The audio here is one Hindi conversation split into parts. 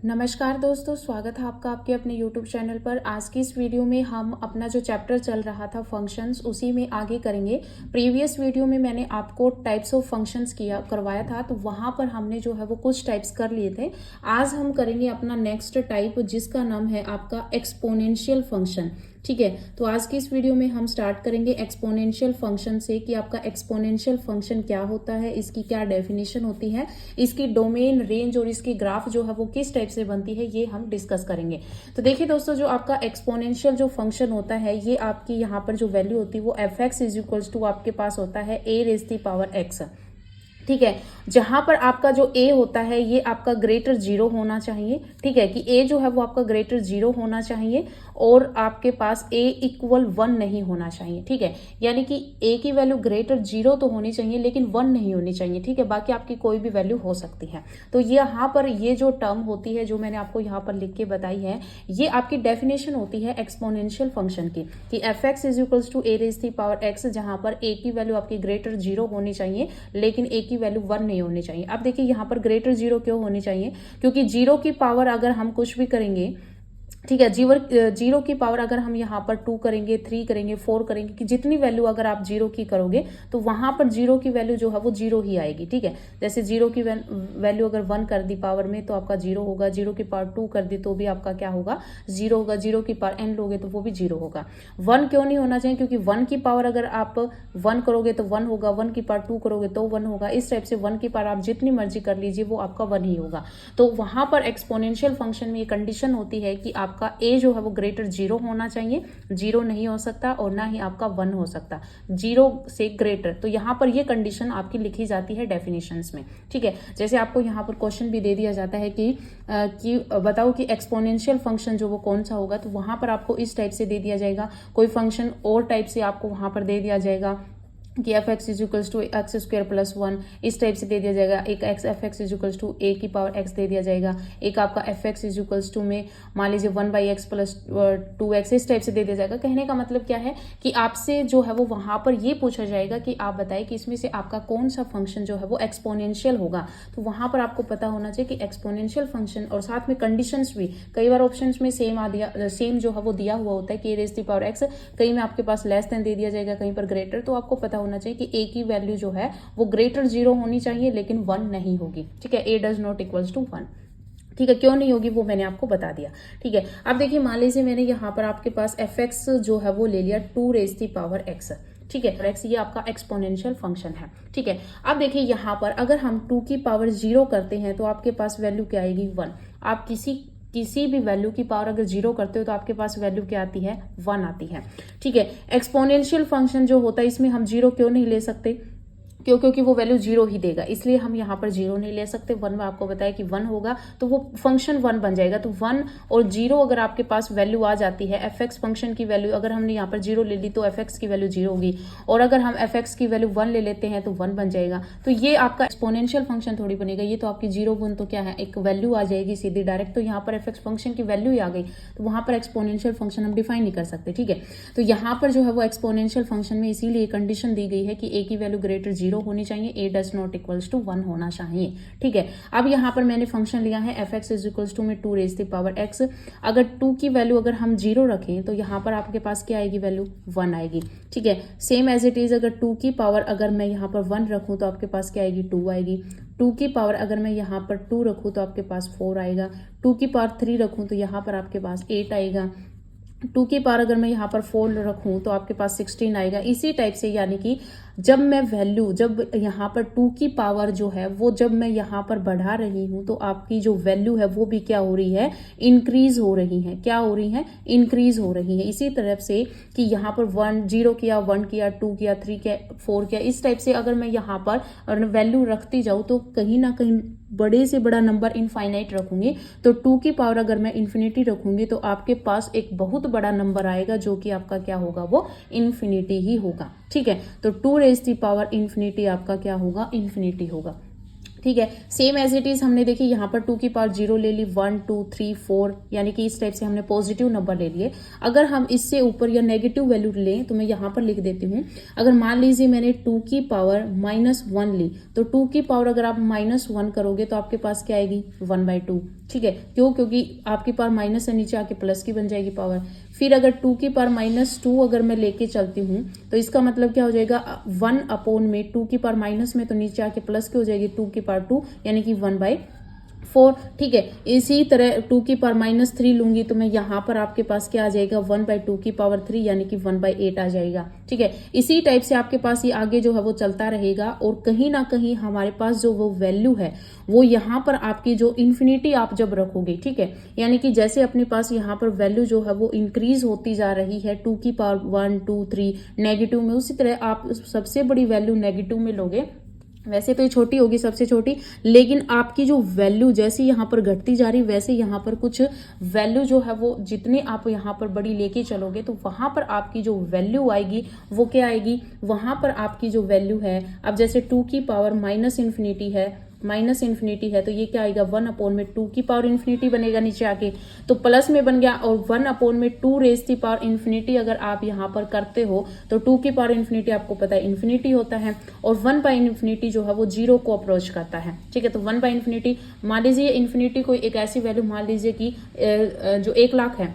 नमस्कार दोस्तों, स्वागत है आपका आपके अपने YouTube चैनल पर। आज की इस वीडियो में हम अपना जो चैप्टर चल रहा था फंक्शंस, उसी में आगे करेंगे। प्रीवियस वीडियो में मैंने आपको टाइप्स ऑफ फंक्शंस करवाया था, तो वहां पर हमने जो है वो कुछ टाइप्स कर लिए थे। आज हम करेंगे अपना नेक्स्ट टाइप, जिसका नाम है आपका एक्सपोनेंशियल फंक्शन। ठीक है, तो आज की इस वीडियो में हम स्टार्ट करेंगे एक्सपोनेंशियल फंक्शन से कि आपका एक्सपोनेंशियल फंक्शन क्या होता है, इसकी क्या डेफिनेशन होती है, इसकी डोमेन, रेंज और इसकी ग्राफ जो है वो किस टाइप से बनती है, ये हम डिस्कस करेंगे। तो देखिए दोस्तों, जो आपका एक्सपोनेंशियल जो फंक्शन होता है, ये आपकी यहाँ पर जो वैल्यू होती है वो f x is equals to आपके पास होता है a raise the power x. ठीक है, जहां पर आपका जो a होता है ये आपका ग्रेटर 0 होना चाहिए। ठीक है, कि a जो है वो आपका ग्रेटर 0 होना चाहिए और आपके पास a इक्वल 1 नहीं होना चाहिए। ठीक है, यानी कि a की वैल्यू ग्रेटर 0 तो होनी चाहिए लेकिन 1 नहीं होनी चाहिए। ठीक है, बाकी आपकी कोई भी वैल्यू हो सकती है। तो यहाँ पर ये जो टर्म होती है, जो मैंने आपको यहाँ पर लिख के बताई है, ये आपकी डेफिनेशन होती है एक्सपोनेंशियल फंक्शन की, कि F x is equals to a raise the power x, जहां पर a की वैल्यू आपकी ग्रेटर 0 होनी चाहिए लेकिन a की वैल्यू 1 नहीं होनी चाहिए। अब देखिए यहाँ पर ग्रेटर 0 क्यों होनी चाहिए, क्योंकि 0 की पावर अगर हम कुछ भी करेंगे, ठीक है, जीरो की पावर अगर हम यहाँ पर 2 करेंगे, 3 करेंगे, 4 करेंगे, कि जितनी वैल्यू अगर आप 0 की करोगे तो वहां पर 0 की वैल्यू जो है वो 0 ही आएगी। ठीक है, जैसे 0 की वैल्यू अगर 1 कर दी पावर में तो आपका 0 होगा, 0 की पावर 2 कर दी तो भी आपका क्या होगा, 0 होगा, 0 की पावर n लोगे तो वो भी 0 होगा। 1 क्यों नहीं होना चाहिए, क्योंकि 1 की पावर अगर आप 1 करोगे तो 1 होगा, 1 की पावर 2 करोगे तो 1 होगा। इस टाइप से 1 की पावर आप जितनी मर्जी कर लीजिए वो आपका 1 ही होगा। तो वहां पर एक्सपोनेंशियल फंक्शन में ये कंडीशन होती है कि आपका a जो है वो ग्रेटर 0 होना चाहिए, 0 नहीं हो सकता और ना ही आपका 1 हो सकता, 0 से ग्रेटर। तो यहाँ पर ये कंडीशन आपकी लिखी जाती है डेफिनेशंस में। ठीक है, जैसे आपको यहाँ पर क्वेश्चन भी दे दिया जाता है कि बताओ कि एक्सपोनेंशियल फंक्शन जो वो कौन सा होगा, तो वहां पर आपको इस टाइप से दे दिया जाएगा। कोई फंक्शन और टाइप से आपको वहां पर दे दिया जाएगा कि F x is equals to X square plus 1, इस टाइप से दे दिया जाएगा। एक X F x is equals to A की पावर एक्स दे दिया जाएगा। एक आपका F x is equals to में मान लीजिए 1 बाई एक्स प्लस 2x, इस टाइप से दे दिया जाएगा। कहने का मतलब क्या है कि आपसे जो है वो वहां पर ये पूछा जाएगा कि आप बताएं कि इसमें से आपका कौन सा फंक्शन जो है वो एक्सपोनेंशियल होगा। तो वहां पर आपको पता होना चाहिए कि एक्सपोनेंशियल फंक्शन, और साथ में कंडीशंस भी, कई बार ऑप्शन में सेम जो है वो दिया हुआ होता है कि ए रेज़ दी पावर एक्स, कहीं में आपके पास लेस देन दे दिया जाएगा, कहीं पर ग्रेटर। तो आपको पता होना चाहिए कि a की वैल्यू जो है वो ग्रेटर 0 होनी चाहिए लेकिन 1 नहीं होगी। ठीक है, a does not equals to 1। ठीक है, क्यों नहीं होगी वो मैंने आपको बता दिया। ठीक है, अब देखिए मान लीजिए मैंने यहाँ पर आपके पास एफ एक्स जो है वो ले लिया 2 रेज़ दी पावर एक्स। ठीक है, एक्स ये आपका एक्सपोनेंशियल फंक्शन है। ठीक है, अब देखिए यहाँ पर अगर हम 2 की पावर 0 करते हैं तो आपके पास वैल्यू क्या आएगी, 1। आप किसी भी वैल्यू की पावर अगर 0 करते हो तो आपके पास वैल्यू क्या आती है, 1 आती है। ठीक है, एक्सपोनेंशियल फंक्शन जो होता है इसमें हम 0 क्यों नहीं ले सकते, क्योंकि वो वैल्यू 0 ही देगा, इसलिए हम यहाँ पर 0 नहीं ले सकते। 1 में आपको बताया कि 1 होगा तो वो फंक्शन 1 बन जाएगा। तो 1 और 0 अगर आपके पास वैल्यू आ जाती है, एफ एक्स फंक्शन की वैल्यू अगर हमने यहाँ पर 0 ले ली तो एफ एक्स की वैल्यू 0 होगी, और अगर हम एफ एक्स की वैल्यू 1 ले लेते हैं तो 1 बन जाएगा। तो ये आपका एक्सपोनेंशियल फंक्शन थोड़ी बनेगा, ये तो आपकी 0 1 तो क्या है, एक वैल्यू आ जाएगी सीधी डायरेक्ट। तो यहाँ पर एफ एक्स फंक्शन की वैल्यू ही आ गई, तो वहां पर एक्सपोनेंशियल फंक्शन हम डिफाइन नहीं कर सकते। ठीक है, तो यहाँ पर जो है वो एक्सपोनेंशियल फंक्शन में इसीलिए कंडीशन दी गई है कि a की वैल्यू ग्रेटर 0 होनी चाहिए, a does not equals to 1 होना चाहिए। ठीक है, अब यहाँ पर मैंने फंक्शन लिया है f x is equals to में 2 रेज़ दी पावर एक्स। अगर 2 की वैल्यू अगर हम 0 रखें तो यहाँ पर आपके पास क्या आएगी, वैल्यू 1 आएगी। ठीक है, सेम एज इट इज अगर 2 की पावर अगर मैं यहाँ पर 1 रखूँ तो आपके पास क्या आएगी, 2 आएगी। 2 की पावर अगर मैं यहाँ पर 2 रखूँ तो आपके पास 4 आएगा। 2 की पावर 3 रखूँ तो यहाँ पर आपके पास 8 आएगा। 2 की पावर अगर मैं यहाँ पर 4 रखूँ तो आपके पास 16 आएगा। इसी टाइप से, यानी कि जब यहाँ पर 2 की पावर जो है वो जब मैं यहाँ पर बढ़ा रही हूँ तो आपकी जो वैल्यू है वो भी क्या हो रही है, इंक्रीज हो रही है। क्या हो रही है, इंक्रीज हो रही है। इसी तरह से कि यहाँ पर 0 किया, 1 किया, 2 किया, 3 किया, 4 किया, इस टाइप से अगर मैं यहाँ पर वैल्यू रखती जाऊँ तो कहीं ना कहीं बड़े से बड़ा नंबर इनफाइनाइट रखूंगी। तो 2 की पावर अगर मैं इन्फिनिटी रखूंगी तो आपके पास एक बहुत बड़ा नंबर आएगा जो कि आपका क्या होगा, वो इन्फिनिटी ही होगा। ठीक है, तो 2 रेज़ दी पावर इन्फिनिटी आपका क्या होगा, इन्फिनिटी होगा। ठीक है, सेम एज इट इज हमने देखी यहाँ पर 2 की पावर 0 ले ली, 1 2 3 4, यानी कि इस टाइप से हमने पॉजिटिव नंबर ले लिए। अगर हम इससे ऊपर या नेगेटिव वैल्यू लें तो मैं यहाँ पर लिख देती हूँ। अगर मान लीजिए मैंने 2 की पावर -1 ली, तो 2 की पावर अगर आप -1 करोगे तो आपके पास क्या आएगी, 1/2। ठीक है, क्यों? क्योंकि आपकी पावर माइनस से नीचे आके प्लस की बन जाएगी पावर। फिर अगर 2 की पावर -2 अगर मैं लेके चलती हूँ तो इसका मतलब क्या हो जाएगा, 1 अपॉन में 2 की पावर माइनस में तो नीचे आके प्लस की हो जाएगी 2 की पावर 2 यानी कि 1/4। ठीक है, इसी तरह 2 की पावर -3 लूंगी तो मैं यहाँ पर आपके पास क्या आ जाएगा, 1/2 की पावर 3 यानी कि 1/8 आ जाएगा। ठीक है, इसी टाइप से आपके पास ये आगे जो है वो चलता रहेगा और कहीं ना कहीं हमारे पास जो वो वैल्यू है वो यहाँ पर आपकी जो इन्फिनिटी आप जब रखोगे, ठीक है, यानी कि जैसे अपने पास यहाँ पर वैल्यू जो है वो इंक्रीज होती जा रही है 2 की पावर 1 2 3 नेगेटिव में, उसी तरह आप सबसे बड़ी वैल्यू नेगेटिव में लोगे। वैसे तो ये छोटी होगी सबसे छोटी, लेकिन आपकी जो वैल्यू जैसे यहाँ पर घटती जा रही वैसे यहाँ पर कुछ वैल्यू जो है वो जितनी आप यहाँ पर बड़ी लेके चलोगे तो वहां पर आपकी जो वैल्यू आएगी वो क्या आएगी, वहां पर आपकी जो वैल्यू है, अब जैसे 2 की पावर -इन्फिनिटी है तो ये क्या आएगा, 1 अपॉन में 2 की पावर इन्फिनिटी बनेगा नीचे आके, तो प्लस में बन गया। और 1 अपॉन में 2 रेज़ की पावर इन्फिनिटी अगर आप यहाँ पर करते हो तो 2 की पावर इन्फिनिटी आपको पता है इन्फिनिटी होता है, और 1/इन्फिनिटी जो है वो 0 को अप्रोच करता है। ठीक है, तो 1/इन्फिनिटी, मान लीजिए इन्फिनिटी कोई एक ऐसी वैल्यू मान लीजिए कि जो 1 लाख है,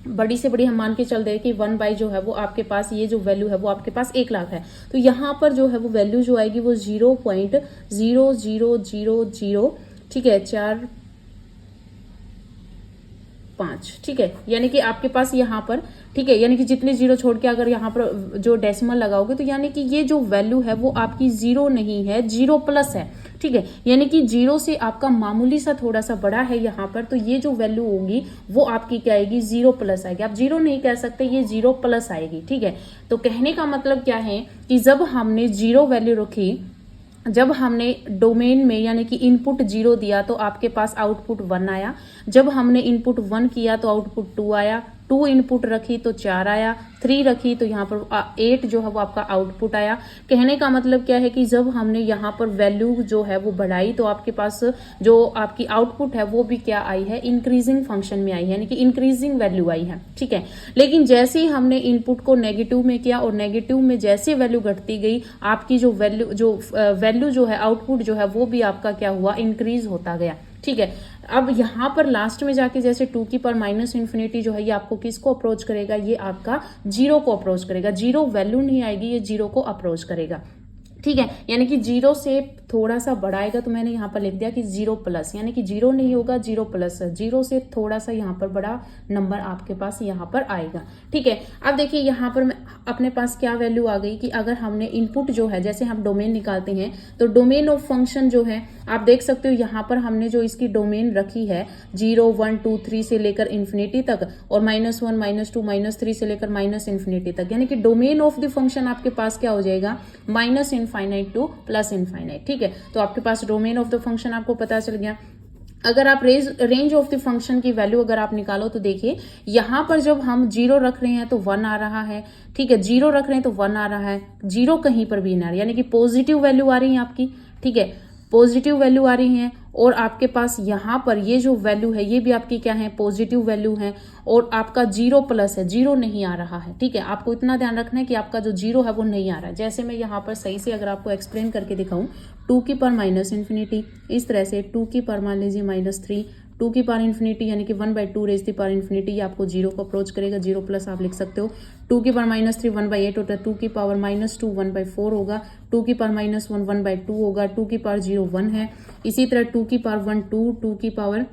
बड़ी से बड़ी हम मान के चल रहे हैं कि 1 जो है वो आपके पास ये जो वैल्यू है वो आपके पास 1 लाख है, तो यहाँ पर जो है वो वैल्यू जो आएगी वो 0.0000, ठीक है, 4 5, ठीक है, यानी कि आपके पास यहाँ पर, ठीक है, यानी कि जितने जीरो छोड़ के अगर यहाँ पर जो डेसिमल लगाओगे तो यानी कि ये जो वैल्यू है वो आपकी 0 नहीं है, 0 प्लस है। ठीक है, यानी कि 0 से आपका मामूली सा थोड़ा सा बड़ा है यहाँ पर, तो ये जो वैल्यू होगी वो आपकी क्या आएगी, 0 प्लस आएगी। आप 0 नहीं कह सकते, ये 0 प्लस आएगी। ठीक है, तो कहने का मतलब क्या है कि जब हमने 0 वैल्यू रखी, जब हमने डोमेन में यानी कि इनपुट 0 दिया तो आपके पास आउटपुट 1 आया, जब हमने इनपुट 1 किया तो आउटपुट 2 आया, 2 इनपुट रखी तो 4 आया, 3 रखी तो यहाँ पर 8 जो है वो आपका आउटपुट आया। कहने का मतलब क्या है कि जब हमने यहाँ पर वैल्यू जो है वो बढ़ाई तो आपके पास जो आपकी आउटपुट है वो भी क्या आई है, इंक्रीजिंग फंक्शन में आई है, यानी कि इंक्रीजिंग वैल्यू आई है। ठीक है, लेकिन जैसे ही हमने इनपुट को नेगेटिव में किया और नेगेटिव में जैसे वैल्यू घटती गई, आपकी जो वैल्यू जो है, आउटपुट जो है वो भी आपका क्या हुआ, इंक्रीज होता गया। ठीक है, अब यहाँ पर लास्ट में जाके जैसे 2 की पावर -इन्फिनिटी जो है ये आपको किसको अप्रोच करेगा, ये आपका 0 को अप्रोच करेगा। 0 वैल्यू नहीं आएगी, ये 0 को अप्रोच करेगा। ठीक है, यानी कि 0 से थोड़ा सा बढ़ाएगा, तो मैंने यहाँ पर लिख दिया कि 0 प्लस, यानी कि 0 नहीं होगा, 0 प्लस, 0 से थोड़ा सा यहाँ पर बड़ा नंबर आपके पास यहाँ पर आएगा। ठीक है, अब देखिए यहाँ पर मैं अपने पास क्या वैल्यू आ गई कि अगर हमने इनपुट जो है, जैसे हम डोमेन निकालते हैं तो डोमेन ऑफ फंक्शन जो है आप देख सकते हो, यहाँ पर हमने जो इसकी डोमेन रखी है 0 1 2 3 से लेकर इन्फिनिटी तक, और -1 -2 -3 से लेकर -इन्फिनिटी तक, यानी कि डोमेन ऑफ द फंक्शन आपके पास क्या हो जाएगा, -इनफाइनाइट टू +इनफाइनाइट। ठीक है, तो आपके पास डोमेन ऑफ द फंक्शन आपको पता चल गया। अगर आप रेंज ऑफ द फंक्शन की वैल्यू अगर आप निकालो तो देखिए यहाँ पर जब हम 0 रख रहे हैं तो 1 आ रहा है। ठीक है, 0 रख रहे हैं तो 1 आ रहा है, 0 कहीं पर भी ना आ रही, यानी कि पॉजिटिव वैल्यू आ रही है आपकी। ठीक है, पॉजिटिव वैल्यू आ रही है, और आपके पास यहाँ पर ये जो वैल्यू है ये भी आपकी क्या है, पॉजिटिव वैल्यू है, और आपका 0 प्लस है, 0 नहीं आ रहा है। ठीक है, आपको इतना ध्यान रखना है कि आपका जो 0 है वो नहीं आ रहा है। जैसे मैं यहाँ पर सही से अगर आपको एक्सप्लेन करके दिखाऊं, 2 की पावर -इन्फिनिटी, इस तरह से 2 की पावर मान लीजिए -3, 2 की पावर इन्फिनिटी यानी कि 1/2 रेज़ की पावर इन्फिनिटी, ये आपको 0 को अप्रोच करेगा, 0 प्लस आप लिख सकते हो। 2 की पावर -3 1/8 होता है, 2 की पावर -2 1/4 होगा, 2 की पावर -1 1/2 होगा, 2 की पावर 0 1 है। इसी तरह 2 की पावर 1 2, 2 की पावर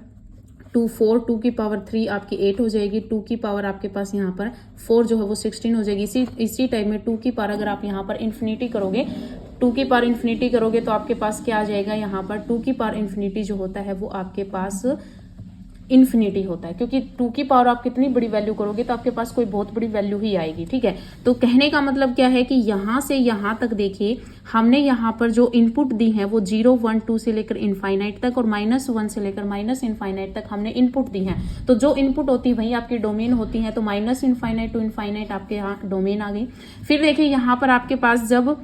2 4, 2 की पावर 3 आपकी 8 हो जाएगी, 2 की पावर आपके पास यहाँ पर 4 जो है वो 16 हो जाएगी। इसी टाइप में 2 की पावर अगर आप यहाँ पर इन्फिनिटी करोगे, 2 की पावर इन्फिनिटी करोगे तो आपके पास क्या आ जाएगा, यहाँ पर 2 की पावर इन्फिनिटी जो होता है वो आपके पास इन्फिनिटी होता है, क्योंकि 2 की पावर आप कितनी बड़ी वैल्यू करोगे तो आपके पास कोई बहुत बड़ी वैल्यू ही आएगी। ठीक है, तो कहने का मतलब क्या है कि यहाँ से यहाँ तक देखिए हमने यहाँ पर जो इनपुट दी है वो 0 1 2 से लेकर इनफाइनाइट तक और -1 से लेकर -इनफाइनाइट तक हमने इनपुट दी है। तो जो इनपुट होती है वही आपकी डोमेन होती है, तो -इनफाइनाइट टू इनफाइनाइट आपके यहाँ डोमेन आ गई। फिर देखिए यहाँ पर आपके पास जब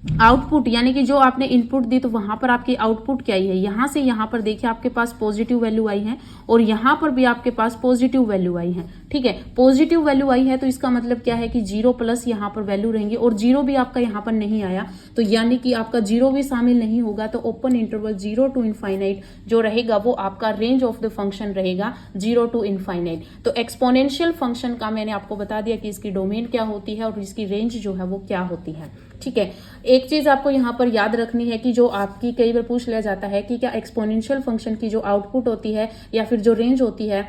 आउटपुट यानी कि जो आपने इनपुट दी तो वहां पर आपकी आउटपुट क्या आई है, यहां से यहां पर देखिए आपके पास पॉजिटिव वैल्यू आई है और यहां पर भी आपके पास पॉजिटिव वैल्यू आई है। ठीक है, पॉजिटिव वैल्यू आई है तो इसका मतलब क्या है कि 0 प्लस यहां पर वैल्यू रहेंगी और 0 भी आपका यहां पर नहीं आया तो यानी कि आपका 0 भी शामिल नहीं होगा। तो ओपन इंटरवल 0 टू इनफाइनाइट जो रहेगा वो आपका रेंज ऑफ द फंक्शन रहेगा 0 टू इनफाइनाइट। तो एक्सपोनेंशियल फंक्शन का मैंने आपको बता दिया कि इसकी डोमेन क्या होती है और इसकी रेंज जो है वो क्या होती है। ठीक है, एक चीज आपको यहाँ पर याद रखनी है कि जो आपकी कई बार पूछ लिया जाता है कि क्या एक्सपोनेंशियल फंक्शन की जो आउटपुट होती है या फिर जो रेंज होती है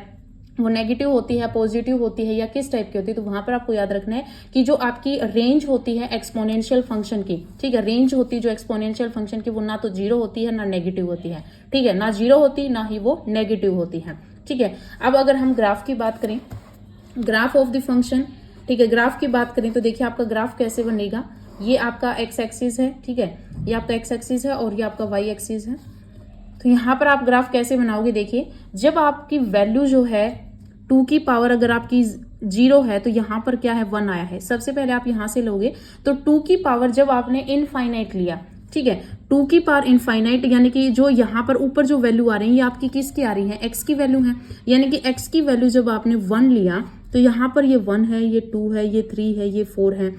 वो नेगेटिव होती है, पॉजिटिव होती है या किस टाइप की होती है। तो वहां पर आपको याद रखना है कि जो आपकी रेंज होती है एक्सपोनेंशियल फंक्शन की, ठीक है, रेंज होती है जो एक्सपोनेंशियल फंक्शन की वो ना तो 0 होती है ना नेगेटिव होती है। ठीक है, ना 0 होती ना ही वो नेगेटिव होती है। ठीक है, अब अगर हम ग्राफ की बात करें, ग्राफ ऑफ द फंक्शन, ठीक है, ग्राफ की बात करें तो देखिए आपका ग्राफ कैसे बनेगा। ये आपका एक्स एक्सिस है, ठीक है, ये आपका एक्स एक्सिस है और ये आपका वाई एक्सिस है। तो यहाँ पर आप ग्राफ कैसे बनाओगे, देखिए जब आपकी वैल्यू जो है 2 की पावर अगर आपकी 0 है तो यहाँ पर क्या है 1 आया है। सबसे पहले आप यहाँ से लोगे तो 2 की पावर जब आपने इनफाइनाइट लिया, ठीक है, 2 की पावर इनफाइनाइट यानी कि जो यहाँ पर ऊपर जो वैल्यू आ रही है ये आपकी किसकी आ रही है, एक्स की वैल्यू है। यानी कि एक्स की वैल्यू जब आपने 1 लिया तो यहाँ पर ये 1 है, ये 2 है, ये 3 है, ये 4 है।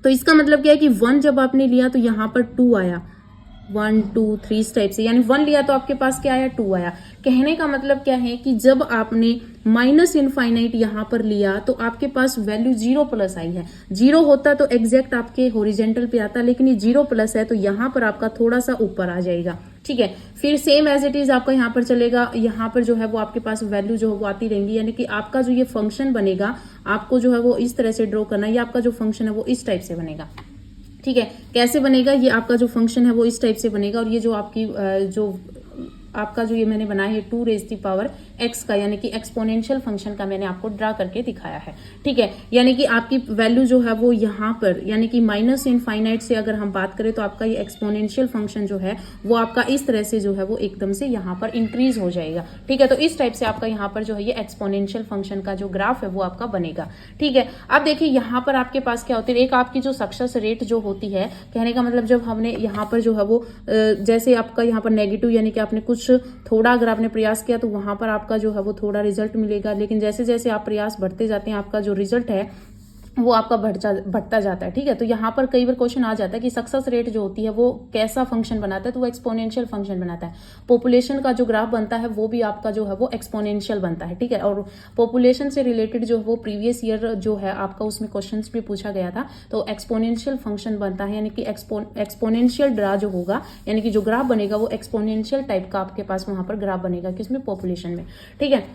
तो इसका मतलब क्या है कि 1 जब आपने लिया तो यहाँ पर 2 आया, 1 2 3 इस टाइप से, यानी 1 लिया तो आपके पास क्या आया 2 आया। कहने का मतलब क्या है कि जब आपने माइनस इनफाइनाइट यहां पर लिया तो आपके पास वैल्यू 0 प्लस आई है। 0 होता तो एग्जैक्ट आपके होरिजेंटल पे आता, लेकिन ये 0 प्लस है तो यहां पर आपका थोड़ा सा ऊपर आ जाएगा। ठीक है, फिर सेम एज इट इज आपका यहाँ पर चलेगा, यहाँ पर जो है वो आपके पास वैल्यू जो है वो आती रहेंगी। यानी कि आपका जो ये फंक्शन बनेगा आपको जो है वो इस तरह से ड्रॉ करना है। ये आपका जो फंक्शन है वो इस टाइप से बनेगा। ठीक है, कैसे बनेगा, ये आपका जो फंक्शन है वो इस टाइप से बनेगा और ये जो आपकी जो आपका जो ये मैंने बनाया है 2 रेज़ दी पावर x का, यानी कि एक्सपोनेंशियल फंक्शन का मैंने आपको ड्रा करके दिखाया है। ठीक है, यानी कि आपकी वैल्यू जो है वो यहाँ पर यानी कि माइनस इनफाइनाइट से अगर हम बात करें तो आपका ये एक्सपोनेंशियल फंक्शन जो है वो आपका इस तरह से जो है वो एकदम से यहाँ पर इंक्रीज हो जाएगा। ठीक है, तो इस टाइप से आपका यहाँ पर जो है ये एक्सपोनेंशियल फंक्शन का जो ग्राफ है वो आपका बनेगा। ठीक है, अब देखिए यहाँ पर आपके पास क्या होती है, एक आपकी जो सक्सेस रेट जो होती है, कहने का मतलब जब हमने यहाँ पर जो है वो जैसे आपका यहाँ पर नेगेटिव यानी कि आपने कुछ थोड़ा अगर आपने प्रयास किया तो वहां पर आपका जो है वो थोड़ा रिजल्ट मिलेगा, लेकिन जैसे जैसे आप प्रयास बढ़ते जाते हैं आपका जो रिजल्ट है वो आपका बढ़ता जाता है। ठीक है, तो यहाँ पर कई बार क्वेश्चन आ जाता है कि सक्सेस रेट जो होती है वो कैसा फंक्शन बनाता है, तो वो एक्सपोनेंशियल फंक्शन बनाता है। पॉपुलेशन का जो ग्राफ बनता है वो भी आपका जो है वो एक्सपोनेंशियल बनता है। ठीक है, और पॉपुलेशन से रिलेटेड जो है वो प्रीवियस ईयर जो है आपका उसमें क्वेश्चन भी पूछा गया था, तो एक्सपोनेंशियल फंक्शन बनता है। यानी कि एक्सपोनेंशियल ड्रा जो होगा यानी कि जो ग्राफ बनेगा वो एक्सपोनेंशियल टाइप का आपके पास वहां पर ग्राफ बनेगा, किसमें, पॉपुलेशन में। ठीक है,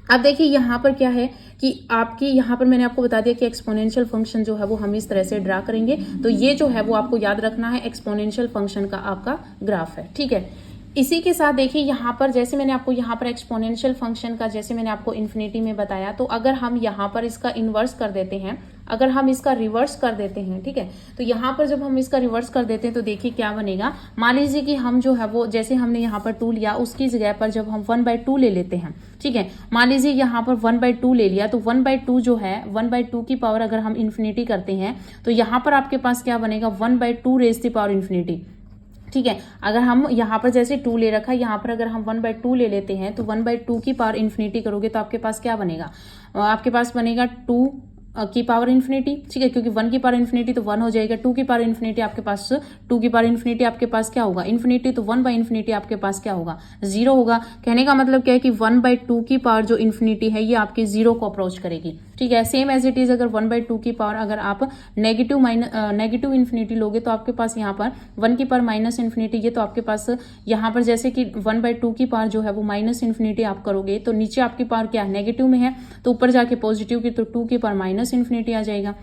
अब देखिए यहाँ पर क्या है कि आपकी यहाँ पर मैंने आपको बता दिया कि एक्सपोनेंशियल फंक्शन जो है वो हम इस तरह से ड्रा करेंगे। तो ये जो है वो आपको याद रखना है, एक्सपोनेंशियल फंक्शन का आपका ग्राफ है। ठीक है, इसी के साथ देखिए यहाँ पर जैसे मैंने आपको यहाँ पर एक्सपोनेंशियल फंक्शन का जैसे मैंने आपको इन्फिनिटी में बताया, तो अगर हम यहाँ पर इसका इन्वर्स कर देते हैं, अगर हम इसका रिवर्स कर देते हैं, ठीक है, तो यहाँ पर जब हम इसका रिवर्स कर देते हैं तो देखिए क्या बनेगा। मान लीजिए कि हम जो है वो जैसे हमने यहाँ पर 2 लिया उसकी जगह पर जब हम 1/2 ले लेते हैं, ठीक है, मान लीजिए यहाँ पर 1/2 ले लिया तो 1/2 जो है 1/2 की पावर अगर हम इन्फिनिटी करते हैं तो यहाँ पर आपके पास क्या बनेगा 1/2 रेज़ दी पावर इन्फिनिटी। ठीक है, अगर हम यहाँ पर जैसे 2 ले रखा है, यहाँ पर अगर हम 1/2 ले लेते हैं तो 1/2 की पावर इन्फिनिटी करोगे तो आपके पास क्या बनेगा, आपके पास बनेगा 2 की पावर इन्फिनिटी। ठीक है, क्योंकि 1 की पावर इन्फिनिटी तो 1 हो जाएगा, 2 की पावर इन्फिनिटी आपके पास 2 की पावर इन्फिनिटी आपके पास क्या होगा, इन्फिनिटी, तो 1/इन्फिनिटी आपके पास क्या होगा, 0 होगा। कहने का मतलब क्या है कि 1/2 की पावर जो इन्फिनिटी है ये आपके 0 को अप्रोच करेगी। ठीक है, सेम एज इट इज अगर 1/2 की पावर अगर आप नेगेटिव इन्फिनिटी लोगे तो आपके पास यहाँ पर 1 की पावर माइनस इन्फिनिटी, ये तो आपके पास यहाँ पर जैसे कि 1/2 की पावर जो है वो माइनस इन्फिनिटी आप करोगे तो नीचे आपकी पावर क्या है, नेगेटिव में है, तो ऊपर जाके पॉजिटिव की, तो 2 की पावर माइनस इन्फिनिटी आ जाएगा।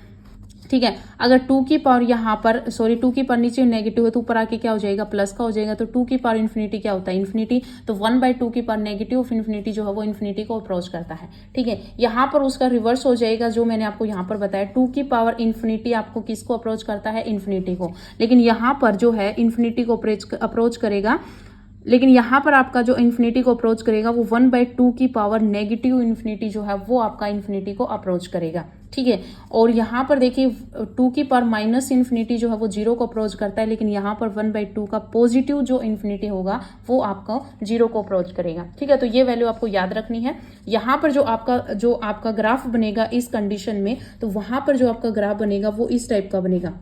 ठीक है, अगर 2 की पावर यहाँ पर 2 की पावर नीचे नेगेटिव है तो ऊपर आके क्या हो जाएगा, प्लस का हो जाएगा। तो 2 की पावर इन्फिनिटी क्या होता है, इन्फिनिटी, तो 1/2 की पावर नेगेटिव ऑफ इन्फिनिटी जो है वो इन्फिनिटी को अप्रोच करता है। ठीक है, यहाँ पर उसका रिवर्स हो जाएगा जो मैंने आपको यहाँ पर बताया, 2 की पावर इन्फिनिटी आपको किसको अप्रोच करता है, इन्फिनिटी को, लेकिन यहाँ पर जो है इन्फिनिटी को अप्रोच करेगा, लेकिन यहाँ पर आपका जो इन्फिनिटी को अप्रोच करेगा वो 1/2 की पावर नेगेटिव इन्फिनिटी जो है वो आपका इन्फिनिटी को अप्रोच करेगा। ठीक है। और यहाँ पर देखिए 2 की पावर माइनस इन्फिनिटी जो है वो 0 को अप्रोच करता है, लेकिन यहाँ पर 1/2 का पॉजिटिव जो इन्फिनिटी होगा वो आपका 0 को अप्रोच करेगा। ठीक है, तो ये वैल्यू आपको याद रखनी है। यहाँ पर जो आपका ग्राफ बनेगा इस कंडीशन में, तो वहां पर जो आपका ग्राफ बनेगा वो इस टाइप का बनेगा।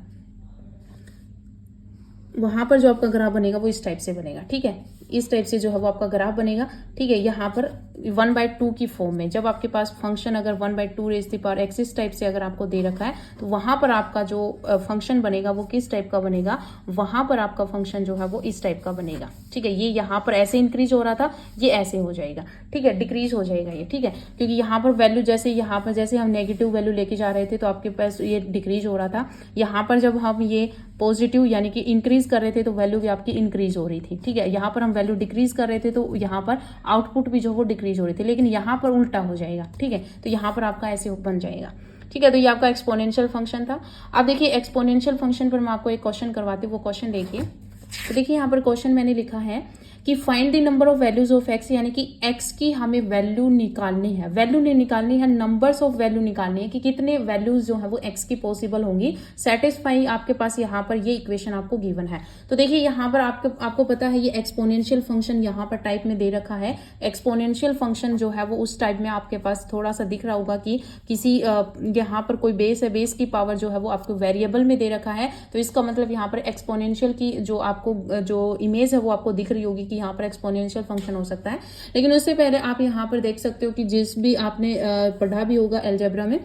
वहां पर जो आपका ग्राफ बनेगा वो इस टाइप से बनेगा। ठीक है, इस टाइप से जो है वो आपका ग्राफ बनेगा। ठीक है, यहाँ पर 1/2 की फॉर्म में, जब आपके पास फंक्शन अगर 1/2 रेज़ द पावर x इस टाइप से अगर आपको दे रखा है, तो वहां पर आपका जो फंक्शन बनेगा वो किस टाइप का बनेगा, वहां पर आपका फंक्शन जो है वो इस टाइप का बनेगा। ठीक है, ये यहाँ पर ऐसे इंक्रीज हो रहा था, ये ऐसे हो जाएगा। ठीक है, डिक्रीज हो जाएगा ये। ठीक है, क्योंकि यहाँ पर वैल्यू जैसे हम नेगेटिव वैल्यू लेके जा रहे थे तो आपके पास ये डिक्रीज हो रहा था। यहाँ पर जब हम ये पॉजिटिव यानी कि इंक्रीज कर रहे थे तो वैल्यू भी आपकी इंक्रीज हो रही थी। ठीक है, यहाँ पर हम वैल्यू डिक्रीज कर रहे थे तो यहाँ पर आउटपुट भी जो वो डिक्रीज हो रही थी, लेकिन यहाँ पर उल्टा हो जाएगा। ठीक है, तो यहाँ पर आपका ऐसे बन जाएगा। ठीक है, तो ये आपका एक्सपोनेंशियल फंक्शन था। अब देखिए एक्सपोनेंशियल फंक्शन पर मैं आपको एक क्वेश्चन करवाती हूँ, वो क्वेश्चन देखिए। तो देखिए यहाँ पर क्वेश्चन मैंने लिखा है कि find the number of values of x, यानी कि एक्स की हमें वैल्यू निकालनी है। वैल्यू नहीं निकालनी है, नंबर्स ऑफ वैल्यू निकालनी है कि कितने वैल्यूज जो है वो एक्स की पॉसिबल होंगी। सेटिस्फाई आपके पास यहाँ पर ये इक्वेशन आपको गिवन है। तो देखिए यहाँ पर आपको पता है ये एक्सपोनेंशियल फंक्शन यहाँ पर टाइप में दे रखा है। एक्सपोनेंशियल फंक्शन जो है वो उस टाइप में आपके पास थोड़ा सा दिख रहा होगा कि किसी यहाँ पर कोई बेस है, बेस की पावर जो है वो आपको वेरिएबल में दे रखा है। तो इसका मतलब यहाँ पर एक्सपोनेंशियल की जो आपको जो इमेज है वो आपको दिख रही होगी कि यहाँ पर एक्सपोनेंशियल फंक्शन हो सकता है। लेकिन उससे पहले आप यहाँ पर देख सकते हो कि जिस भी आपने पढ़ा भी होगा अलजेब्रा में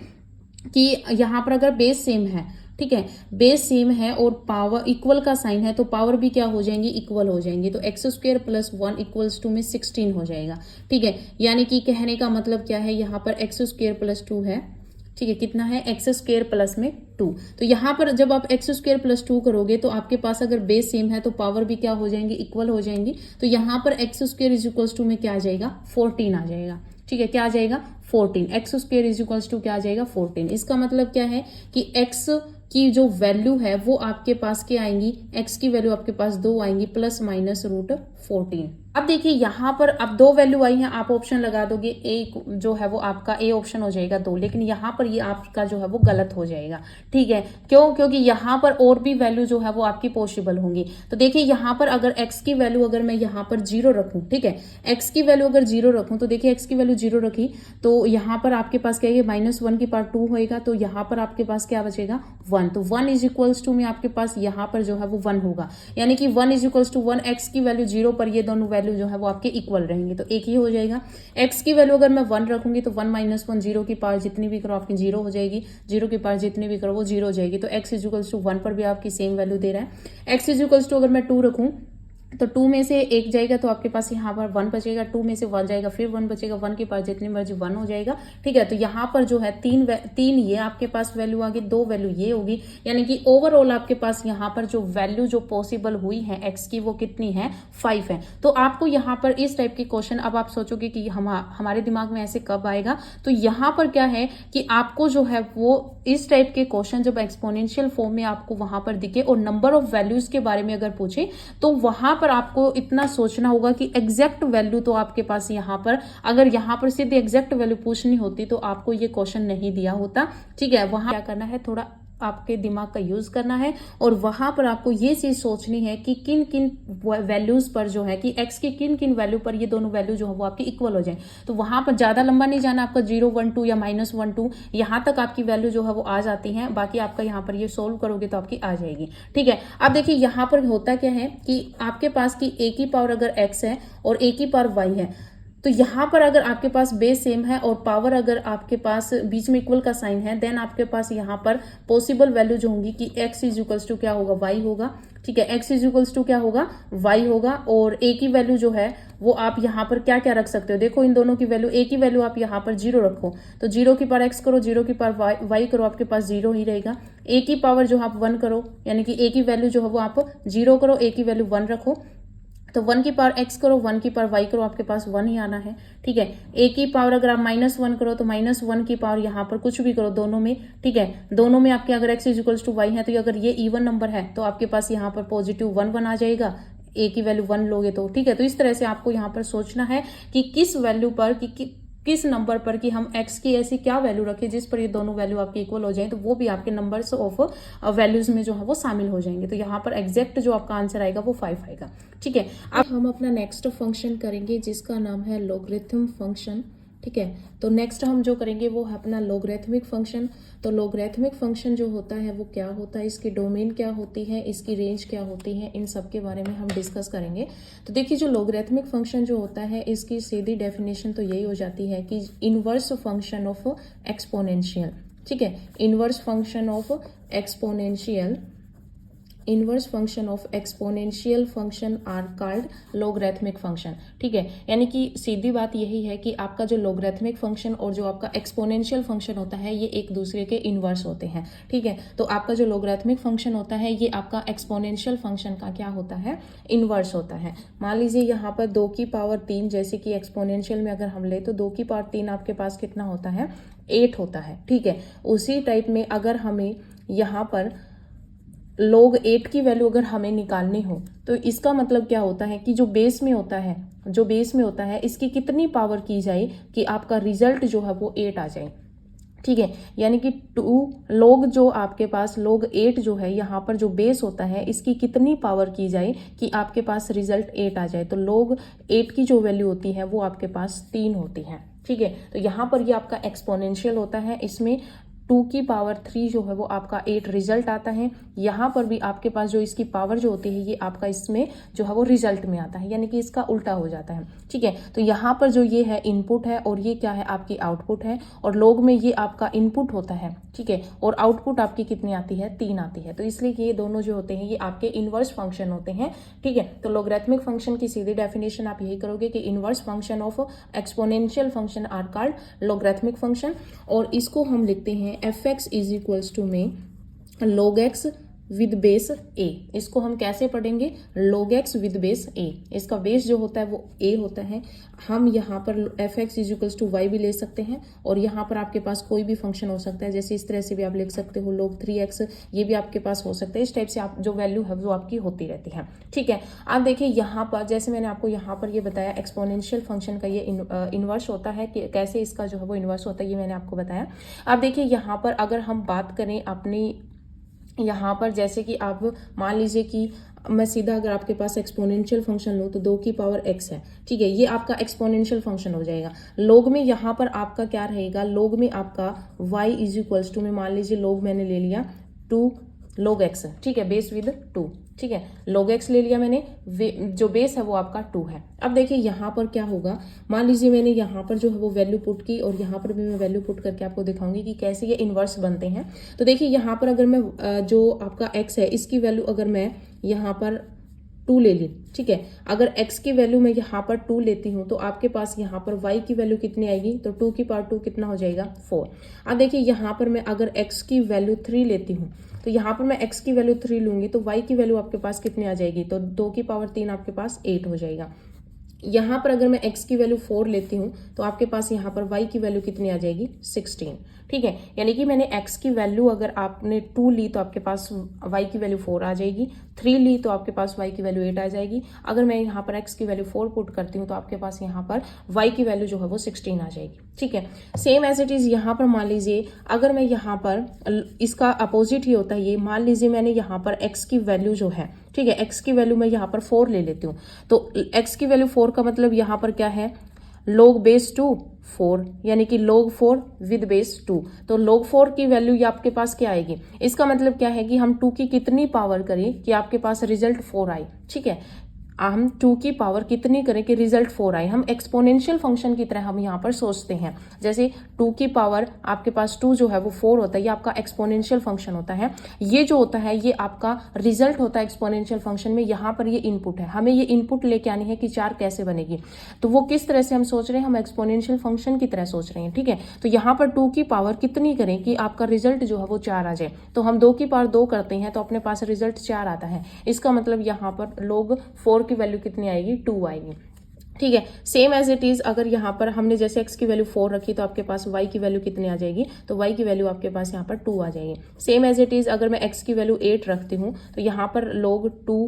कि यहाँ पर अगर बेस सेम है, ठीक है, बेस सेम है और पावर इक्वल का साइन है, तो पावर भी क्या हो जाएंगी, इक्वल हो जाएंगी। तो x² + 1 = में 16 हो जाएगा। ठीक है, यानी कि कहने का मतलब क्या है, यहाँ पर x² + 2 है। ठीक है, कितना है, x² + में 2। तो यहाँ पर जब आप x² + 2 करोगे तो आपके पास अगर बेस सेम है तो पावर भी क्या हो जाएंगी, इक्वल हो जाएंगी। तो यहाँ पर x² = में क्या आ जाएगा, 14 आ जाएगा। ठीक है, क्या आ जाएगा, 14। x² क्या आ जाएगा, 14। इसका मतलब क्या है कि x की जो वैल्यू है वो आपके पास क्या आएंगी, x की वैल्यू आपके पास 2 आएंगी ±√14। अब देखिए यहाँ पर अब 2 वैल्यू आई हैं, आप ऑप्शन लगा दोगे, ए जो है वो आपका ए ऑप्शन हो जाएगा 2, लेकिन यहाँ पर ये आपका जो है वो गलत हो जाएगा। ठीक है, क्यों, क्योंकि यहाँ पर और भी वैल्यू जो है वो आपकी पॉसिबल होंगी। तो देखिए यहाँ पर अगर x की वैल्यू अगर मैं यहाँ पर 0 रखूँ, ठीक है, x की वैल्यू अगर 0 रखूँ, तो देखिए x की वैल्यू 0 रखी तो यहाँ पर आपके पास क्या है, -1 की पावर 2 होएगा, तो यहाँ पर आपके पास क्या बचेगा, 1। तो 1 = में आपके पास यहाँ पर जो है वो 1 होगा, यानी कि 1 = 1, x की वैल्यू 0 पर ये दोनों वैल्यू जो है वो आपके इक्वल रहेंगे, तो एक ही हो जाएगा। x की वैल्यू अगर मैं 1 रखूंगी तो 1 - 1 0 की पावर जितनी भी करो आपकी 0 हो जाएगी, 0 की पावर जितनी भी करो वो 0 हो जाएगी। तो x = 1 पर भी आपकी सेम वैल्यू दे रहा है। x = अगर मैं 2 रखूं तो 2 में से 1 जाएगा तो आपके पास यहाँ पर 1 बचेगा, 2 में से 1 जाएगा फिर 1 बचेगा, 1 की पावर जितनी मर्जी 1 हो जाएगा। ठीक है, तो यहाँ पर जो है 3 ये आपके पास वैल्यू आ गई, 2 वैल्यू ये होगी, यानी कि ओवरऑल आपके पास यहाँ पर जो वैल्यू जो पॉसिबल हुई है x की वो कितनी है, 5 है। तो आपको यहाँ पर इस टाइप के क्वेश्चन, अब आप सोचोगे कि हमारे दिमाग में ऐसे कब आएगा, तो यहाँ पर क्या है कि आपको जो है वो इस टाइप के क्वेश्चन जब एक्सपोनेंशियल फॉर्म में आपको वहां पर दिखे और नंबर ऑफ वैल्यूज के बारे में अगर पूछे, तो वहां पर आपको इतना सोचना होगा कि एग्जैक्ट वैल्यू तो आपके पास यहाँ पर, अगर यहाँ पर सीधे एग्जैक्ट वैल्यू पूछनी होती तो आपको ये क्वेश्चन नहीं दिया होता। ठीक है, वहां क्या करना है, थोड़ा आपके दिमाग का यूज करना है और वहां पर आपको ये चीज सोचनी है कि किन किन वैल्यूज पर जो है कि x की किन किन वैल्यू पर ये दोनों वैल्यू जो है वो आपकी इक्वल हो जाए। तो वहां पर ज्यादा लंबा नहीं जाना, आपका 0 1 2 या -1 2 यहां तक आपकी वैल्यू जो है वो आ जाती है। बाकी आपका यहाँ पर ये सोल्व करोगे तो आपकी आ जाएगी। ठीक है, अब देखिए यहाँ पर होता क्या है कि आपके पास की a की पावर अगर x है और a की पावर y है, तो यहाँ पर अगर आपके पास बेस सेम है और पावर अगर आपके पास बीच में इक्वल का साइन है, देन आपके पास यहाँ पर पॉसिबल वैल्यू जो होंगी कि x = क्या होगा, y होगा। ठीक है, x = क्या होगा, y होगा। और a की वैल्यू जो है वो आप यहाँ पर क्या क्या रख सकते हो, देखो इन दोनों की वैल्यू, a की वैल्यू आप यहाँ पर 0 रखो, तो 0 की पावर x करो, 0 की पावर y करो, आपके पास 0 ही रहेगा। a की पावर जो आप 1 करो, यानी कि a की वैल्यू जो है वो आप 0 करो, a की वैल्यू 1 रखो, तो 1 की पावर x करो, 1 की पावर y करो, आपके पास 1 ही आना है। ठीक है, a की पावर अगर आप -1 करो तो -1 की पावर यहाँ पर कुछ भी करो दोनों में। ठीक है, दोनों में आपके अगर x = y है तो अगर ये इवन नंबर है तो आपके पास यहाँ पर पॉजिटिव 1 1 आ जाएगा, a की वैल्यू 1 लोगे तो। ठीक है, तो इस तरह से आपको यहाँ पर सोचना है कि किस वैल्यू पर कि किस नंबर पर कि हम x की ऐसी क्या वैल्यू रखें जिस पर ये दोनों वैल्यू आपकी इक्वल हो जाए, तो वो भी आपके नंबर्स ऑफ वैल्यूज में जो है वो शामिल हो जाएंगे। तो यहाँ पर एग्जैक्ट जो आपका आंसर आएगा वो 5 आएगा। ठीक है, अब हम अपना नेक्स्ट फंक्शन करेंगे जिसका नाम है लॉगरिथम फंक्शन। ठीक है, तो नेक्स्ट हम जो करेंगे वो है अपना लॉगरिथमिक फंक्शन। तो लॉगरिथमिक फंक्शन जो होता है वो क्या होता है, इसकी डोमेन क्या होती है, इसकी रेंज क्या होती है, इन सब के बारे में हम डिस्कस करेंगे। तो देखिए, जो लॉगरिथमिक फंक्शन जो होता है इसकी सीधी डेफिनेशन तो यही हो जाती है कि इनवर्स फंक्शन ऑफ एक्सपोनेंशियल। ठीक है, inverse function of exponential, inverse function of exponential function are called logarithmic function. ठीक है, यानी कि सीधी बात यही है कि आपका जो लॉगरिथमिक फंक्शन और जो आपका एक्सपोनेंशियल फंक्शन होता है ये एक दूसरे के इनवर्स होते हैं। ठीक है, तो आपका जो लॉगरिथमिक फंक्शन होता है ये आपका एक्सपोनेंशियल फंक्शन का क्या होता है, इनवर्स होता है। मान लीजिए यहाँ पर 2 की पावर 3, जैसे कि एक्सपोनेंशियल में अगर हम ले तो 2 की पावर 3 आपके पास कितना होता है, 8 होता है। ठीक है, उसी टाइप में अगर हमें यहाँ पर log 8 की वैल्यू अगर हमें निकालनी हो तो इसका मतलब क्या होता है कि जो बेस में होता है, जो बेस में होता है इसकी कितनी पावर की जाए कि आपका रिजल्ट जो है वो 8 आ जाए। ठीक है, यानी कि 2 log जो आपके पास log 8 जो है यहाँ पर जो बेस होता है इसकी कितनी पावर की जाए कि आपके पास रिजल्ट 8 आ जाए। तो log 8 की जो वैल्यू होती है वो आपके पास 3 होती है। ठीक है, तो यहाँ पर ये आपका एक्सपोनेंशियल होता है, इसमें 2 की पावर 3 जो है वो आपका 8 रिजल्ट आता है। यहाँ पर भी आपके पास जो इसकी पावर जो होती है ये आपका इसमें जो है वो रिजल्ट में आता है, यानी कि इसका उल्टा हो जाता है। ठीक है, तो यहाँ पर जो ये है इनपुट है और ये क्या है, आपकी आउटपुट है, और लॉग में ये आपका इनपुट होता है। ठीक है, और आउटपुट आपकी कितनी आती है, 3 आती है। तो इसलिए ये दोनों जो होते हैं ये आपके इनवर्स फंक्शन होते हैं। ठीक है, तो लॉगरिथमिक फंक्शन की सीधी डेफिनेशन आप यही करोगे कि inverse function of exponential function are called logarithmic function, और इसको हम लिखते हैं fx इज इक्वल्स टू में log x with base a। इसको हम कैसे पढ़ेंगे, log x with base a, इसका बेस जो होता है वो a होता है। हम यहाँ पर fx is equals to y भी ले सकते हैं, और यहाँ पर आपके पास कोई भी फंक्शन हो सकता है, जैसे इस तरह से भी आप लिख सकते हो log 3x, ये भी आपके पास हो सकता है। इस टाइप से आप जो वैल्यू है वो आपकी होती रहती है। ठीक है, आप देखिए यहाँ पर जैसे मैंने आपको यहाँ पर ये बताया एक्सपोनेंशियल फंक्शन का ये इनवर्स होता है, कि कैसे इसका जो है वो इनवर्स होता है ये मैंने आपको बताया। आप देखिए यहाँ पर अगर हम बात करें अपनी, यहाँ पर जैसे कि आप मान लीजिए कि मैं सीधा अगर आपके पास एक्सपोनेंशियल फंक्शन लूँ तो 2 की पावर x है। ठीक है, ये आपका एक्सपोनेंशियल फंक्शन हो जाएगा। log में यहाँ पर आपका क्या रहेगा, log में आपका y इज इक्वल्स टू में मान लीजिए log मैंने ले लिया 2 log x। ठीक है, बेस विद 2। ठीक है, log x ले लिया मैंने, जो बेस है वो आपका 2 है। अब देखिए यहाँ पर क्या होगा, मान लीजिए मैंने यहाँ पर जो है वो वैल्यू पुट की, और यहाँ पर भी मैं वैल्यू पुट करके आपको दिखाऊंगी कि कैसे ये इनवर्स बनते हैं। तो देखिए यहाँ पर अगर मैं जो आपका x है इसकी वैल्यू अगर मैं यहाँ पर 2 ले ली। ठीक है, अगर x की वैल्यू मैं यहाँ पर 2 लेती हूँ तो आपके पास यहाँ पर y की वैल्यू कितनी आएगी, तो 2 की पावर 2 कितना हो जाएगा, 4। अब देखिए यहाँ पर मैं अगर x की वैल्यू 3 लेती हूँ तो यहाँ पर मैं x की वैल्यू 3 लूंगी तो y की वैल्यू आपके पास कितनी आ जाएगी, तो 2 की पावर 3 आपके पास 8 हो जाएगा। यहाँ पर अगर मैं x की वैल्यू 4 लेती हूँ तो आपके पास यहाँ पर y की वैल्यू कितनी आ जाएगी, 16। ठीक है, यानी कि मैंने x की वैल्यू अगर आपने 2 ली तो आपके पास y की वैल्यू 4 आ जाएगी, 3 ली तो आपके पास y की वैल्यू 8 आ जाएगी। अगर मैं यहाँ पर x की वैल्यू 4 पुट करती हूँ तो आपके पास यहाँ पर y की वैल्यू जो है वो 16 आ जाएगी। ठीक है, सेम एज इट इज़ यहाँ पर मान लीजिए अगर मैं यहाँ पर इसका अपोजिट ही होता है ये, मान लीजिए मैंने यहाँ पर x की वैल्यू जो है, ठीक है, x की वैल्यू मैं यहाँ पर 4 ले लेती हूँ, तो x की वैल्यू 4 का मतलब यहाँ पर क्या है, log बेस 2 4, यानी कि log 4 विद बेस 2। तो log 4 की वैल्यू ये आपके पास क्या आएगी, इसका मतलब क्या है कि हम 2 की कितनी पावर करें कि आपके पास रिजल्ट 4 आए। ठीक है, हम 2 की पावर कितनी करें कि रिजल्ट 4 आए। हम एक्सपोनेंशियल फंक्शन की तरह हम यहाँ पर सोचते हैं, जैसे 2 की पावर आपके पास 2 जो है वो 4 होता है, ये आपका एक्सपोनेंशियल फंक्शन होता है। ये जो होता है ये आपका रिजल्ट होता है एक्सपोनेंशियल फंक्शन में। यहाँ पर ये इनपुट है, हमें ये इनपुट लेके आनी है कि 4 कैसे बनेगी, तो वो किस तरह से हम सोच रहे हैं, हम एक्सपोनेंशियल फंक्शन की तरह सोच रहे हैं। ठीक है, तो यहाँ पर 2 की पावर कितनी करें कि आपका रिजल्ट जो है वो 4 आ जाए, तो हम 2 की पावर 2 करते हैं तो अपने पास रिजल्ट 4 आता है। इसका मतलब यहाँ पर log 4 की वैल्यू कितनी आएगी, 2 आएगी। ठीक है, सेम एज इट इज अगर यहाँ पर हमने जैसे x की वैल्यू 4 रखी तो आपके पास y की वैल्यू कितनी आ जाएगी, तो y की वैल्यू आपके पास यहाँ पर 2 आ जाएगी। सेम एज इट इज अगर मैं x की वैल्यू 8 रखती हूँ तो यहाँ पर log 2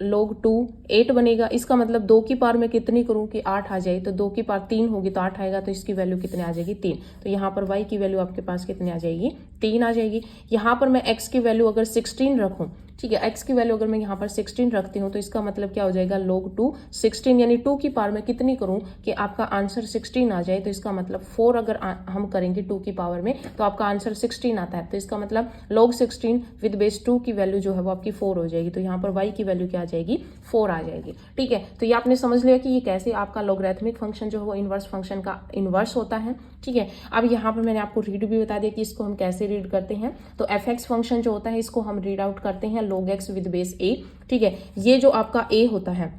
log 2 8 बनेगा। इसका मतलब 2 की पावर में कितनी करूँ कि 8 आ जाए, तो 2 की पावर 3 होगी तो 8 आएगा, तो इसकी वैल्यू कितने आ जाएगी 3। तो यहाँ पर y की वैल्यू आपके पास कितने आ जाएगी 3 आ जाएगी। यहाँ पर मैं x की वैल्यू अगर 16 रखूँ, ठीक है, x की वैल्यू अगर मैं यहाँ पर 16 रखती हूँ तो इसका मतलब क्या हो जाएगा log 2 16, यानी 2 की पावर में कितनी करूँ कि आपका आंसर 16 आ जाए। तो इसका मतलब 4 अगर हम करेंगे 2 की पावर में तो आपका आंसर 16 आता है। तो इसका मतलब log 16 विद बेस 2 की वैल्यू जो है वो आपकी 4 हो जाएगी। तो यहाँ पर y की वैल्यू क्या आ जाएगी 4 आ जाएगी। ठीक है, तो ये आपने समझ लिया कि ये कैसे आपका लॉगरिथमिक फंक्शन जो है वो इनवर्स फंक्शन का इनवर्स होता है। ठीक है, अब यहाँ पर मैंने आपको रीड भी बता दिया कि इसको हम कैसे रीड करते हैं। तो fx फंक्शन जो होता है इसको हम रीड आउट करते हैं log x with base a। ठीक है, ये जो आपका a होता है,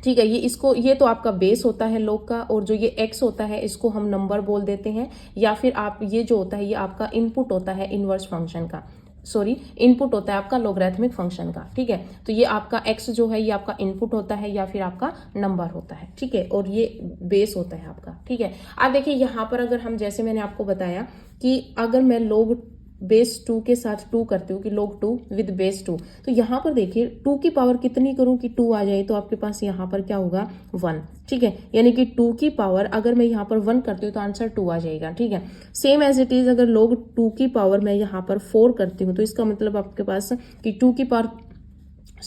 ठीक है, ये तो आपका बेस होता है log का, और जो ये x होता है इसको हम नंबर बोल देते हैं, या फिर आप ये जो होता है ये आपका इनपुट होता है इनवर्स फंक्शन का, इनपुट होता है आपका लॉगरिथमिक फंक्शन का। ठीक है, तो ये आपका x जो है ये आपका इनपुट होता है या फिर आपका नंबर होता है। ठीक है, और ये बेस होता है आपका। ठीक है, अब देखिए यहाँ पर अगर हम, जैसे मैंने आपको बताया कि अगर मैं log बेस 2 के साथ 2 करती हूँ कि log 2 विद बेस 2, तो यहाँ पर देखिए 2 की पावर कितनी करूँ कि 2 आ जाए, तो आपके पास यहाँ पर क्या होगा 1। ठीक है, यानी कि 2 की पावर अगर मैं यहाँ पर 1 करती हूँ तो आंसर 2 आ जाएगा। ठीक है, सेम एज इट इज अगर log 2 की पावर मैं यहाँ पर 4 करती हूँ तो इसका मतलब आपके पास कि 2 की पावर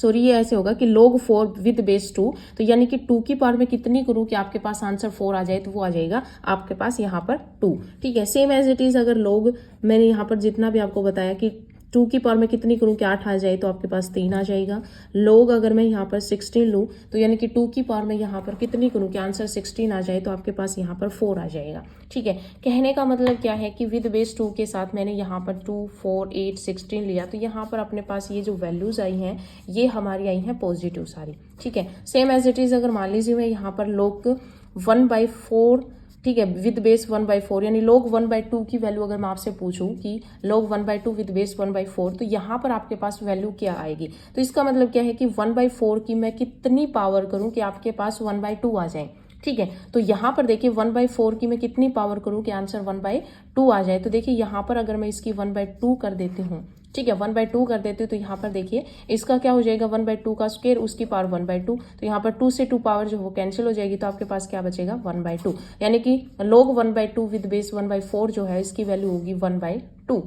ये ऐसे होगा कि log 4 विद बेस 2, तो यानी कि 2 की पावर में कितनी करूँ कि आपके पास आंसर 4 आ जाए, तो वो आ जाएगा आपके पास यहाँ पर 2। ठीक है, सेम एज इट इज अगर log, मैंने यहाँ पर जितना भी आपको बताया कि 2 की पावर में कितनी करूँ कि 8 आ जाए, तो आपके पास 3 आ जाएगा। log अगर मैं यहाँ पर 16 लूँ तो यानी कि 2 की पावर में यहाँ पर कितनी करूँ कि आंसर 16 आ जाए, तो आपके पास यहाँ पर 4 आ जाएगा। ठीक है, कहने का मतलब क्या है कि विद बेस 2 के साथ मैंने यहाँ पर 2 4 8 16 लिया, तो यहाँ पर अपने पास ये जो वैल्यूज आई हैं ये हमारी आई हैं पॉजिटिव सारी। ठीक है, सेम एज इट इज अगर मान लीजिए मैं यहाँ पर log 1/4, ठीक है, विद बेस 1/4, यानी log 1/2 की वैल्यू अगर मैं आपसे पूछूं कि log 1/2 विद बेस 1/4, तो यहाँ पर आपके पास वैल्यू क्या आएगी। तो इसका मतलब क्या है कि 1/4 की मैं कितनी पावर करूं कि आपके पास 1/2 आ जाए। ठीक है, तो यहाँ पर देखिए 1/4 की मैं कितनी पावर करूं कि आंसर 1/2 आ जाए। तो देखिए यहाँ पर अगर मैं इसकी 1/2 कर देती हूँ, ठीक है, 1/2 कर देते हो, तो यहाँ पर देखिए इसका क्या हो जाएगा 1/2 का स्क्वायर, उसकी पावर 1/2, तो यहाँ पर 2 से 2 पावर जो वो कैंसिल हो जाएगी, तो आपके पास क्या बचेगा 1/2, यानी कि log 1/2 विद बेस 1/4 जो है इसकी वैल्यू होगी 1/2।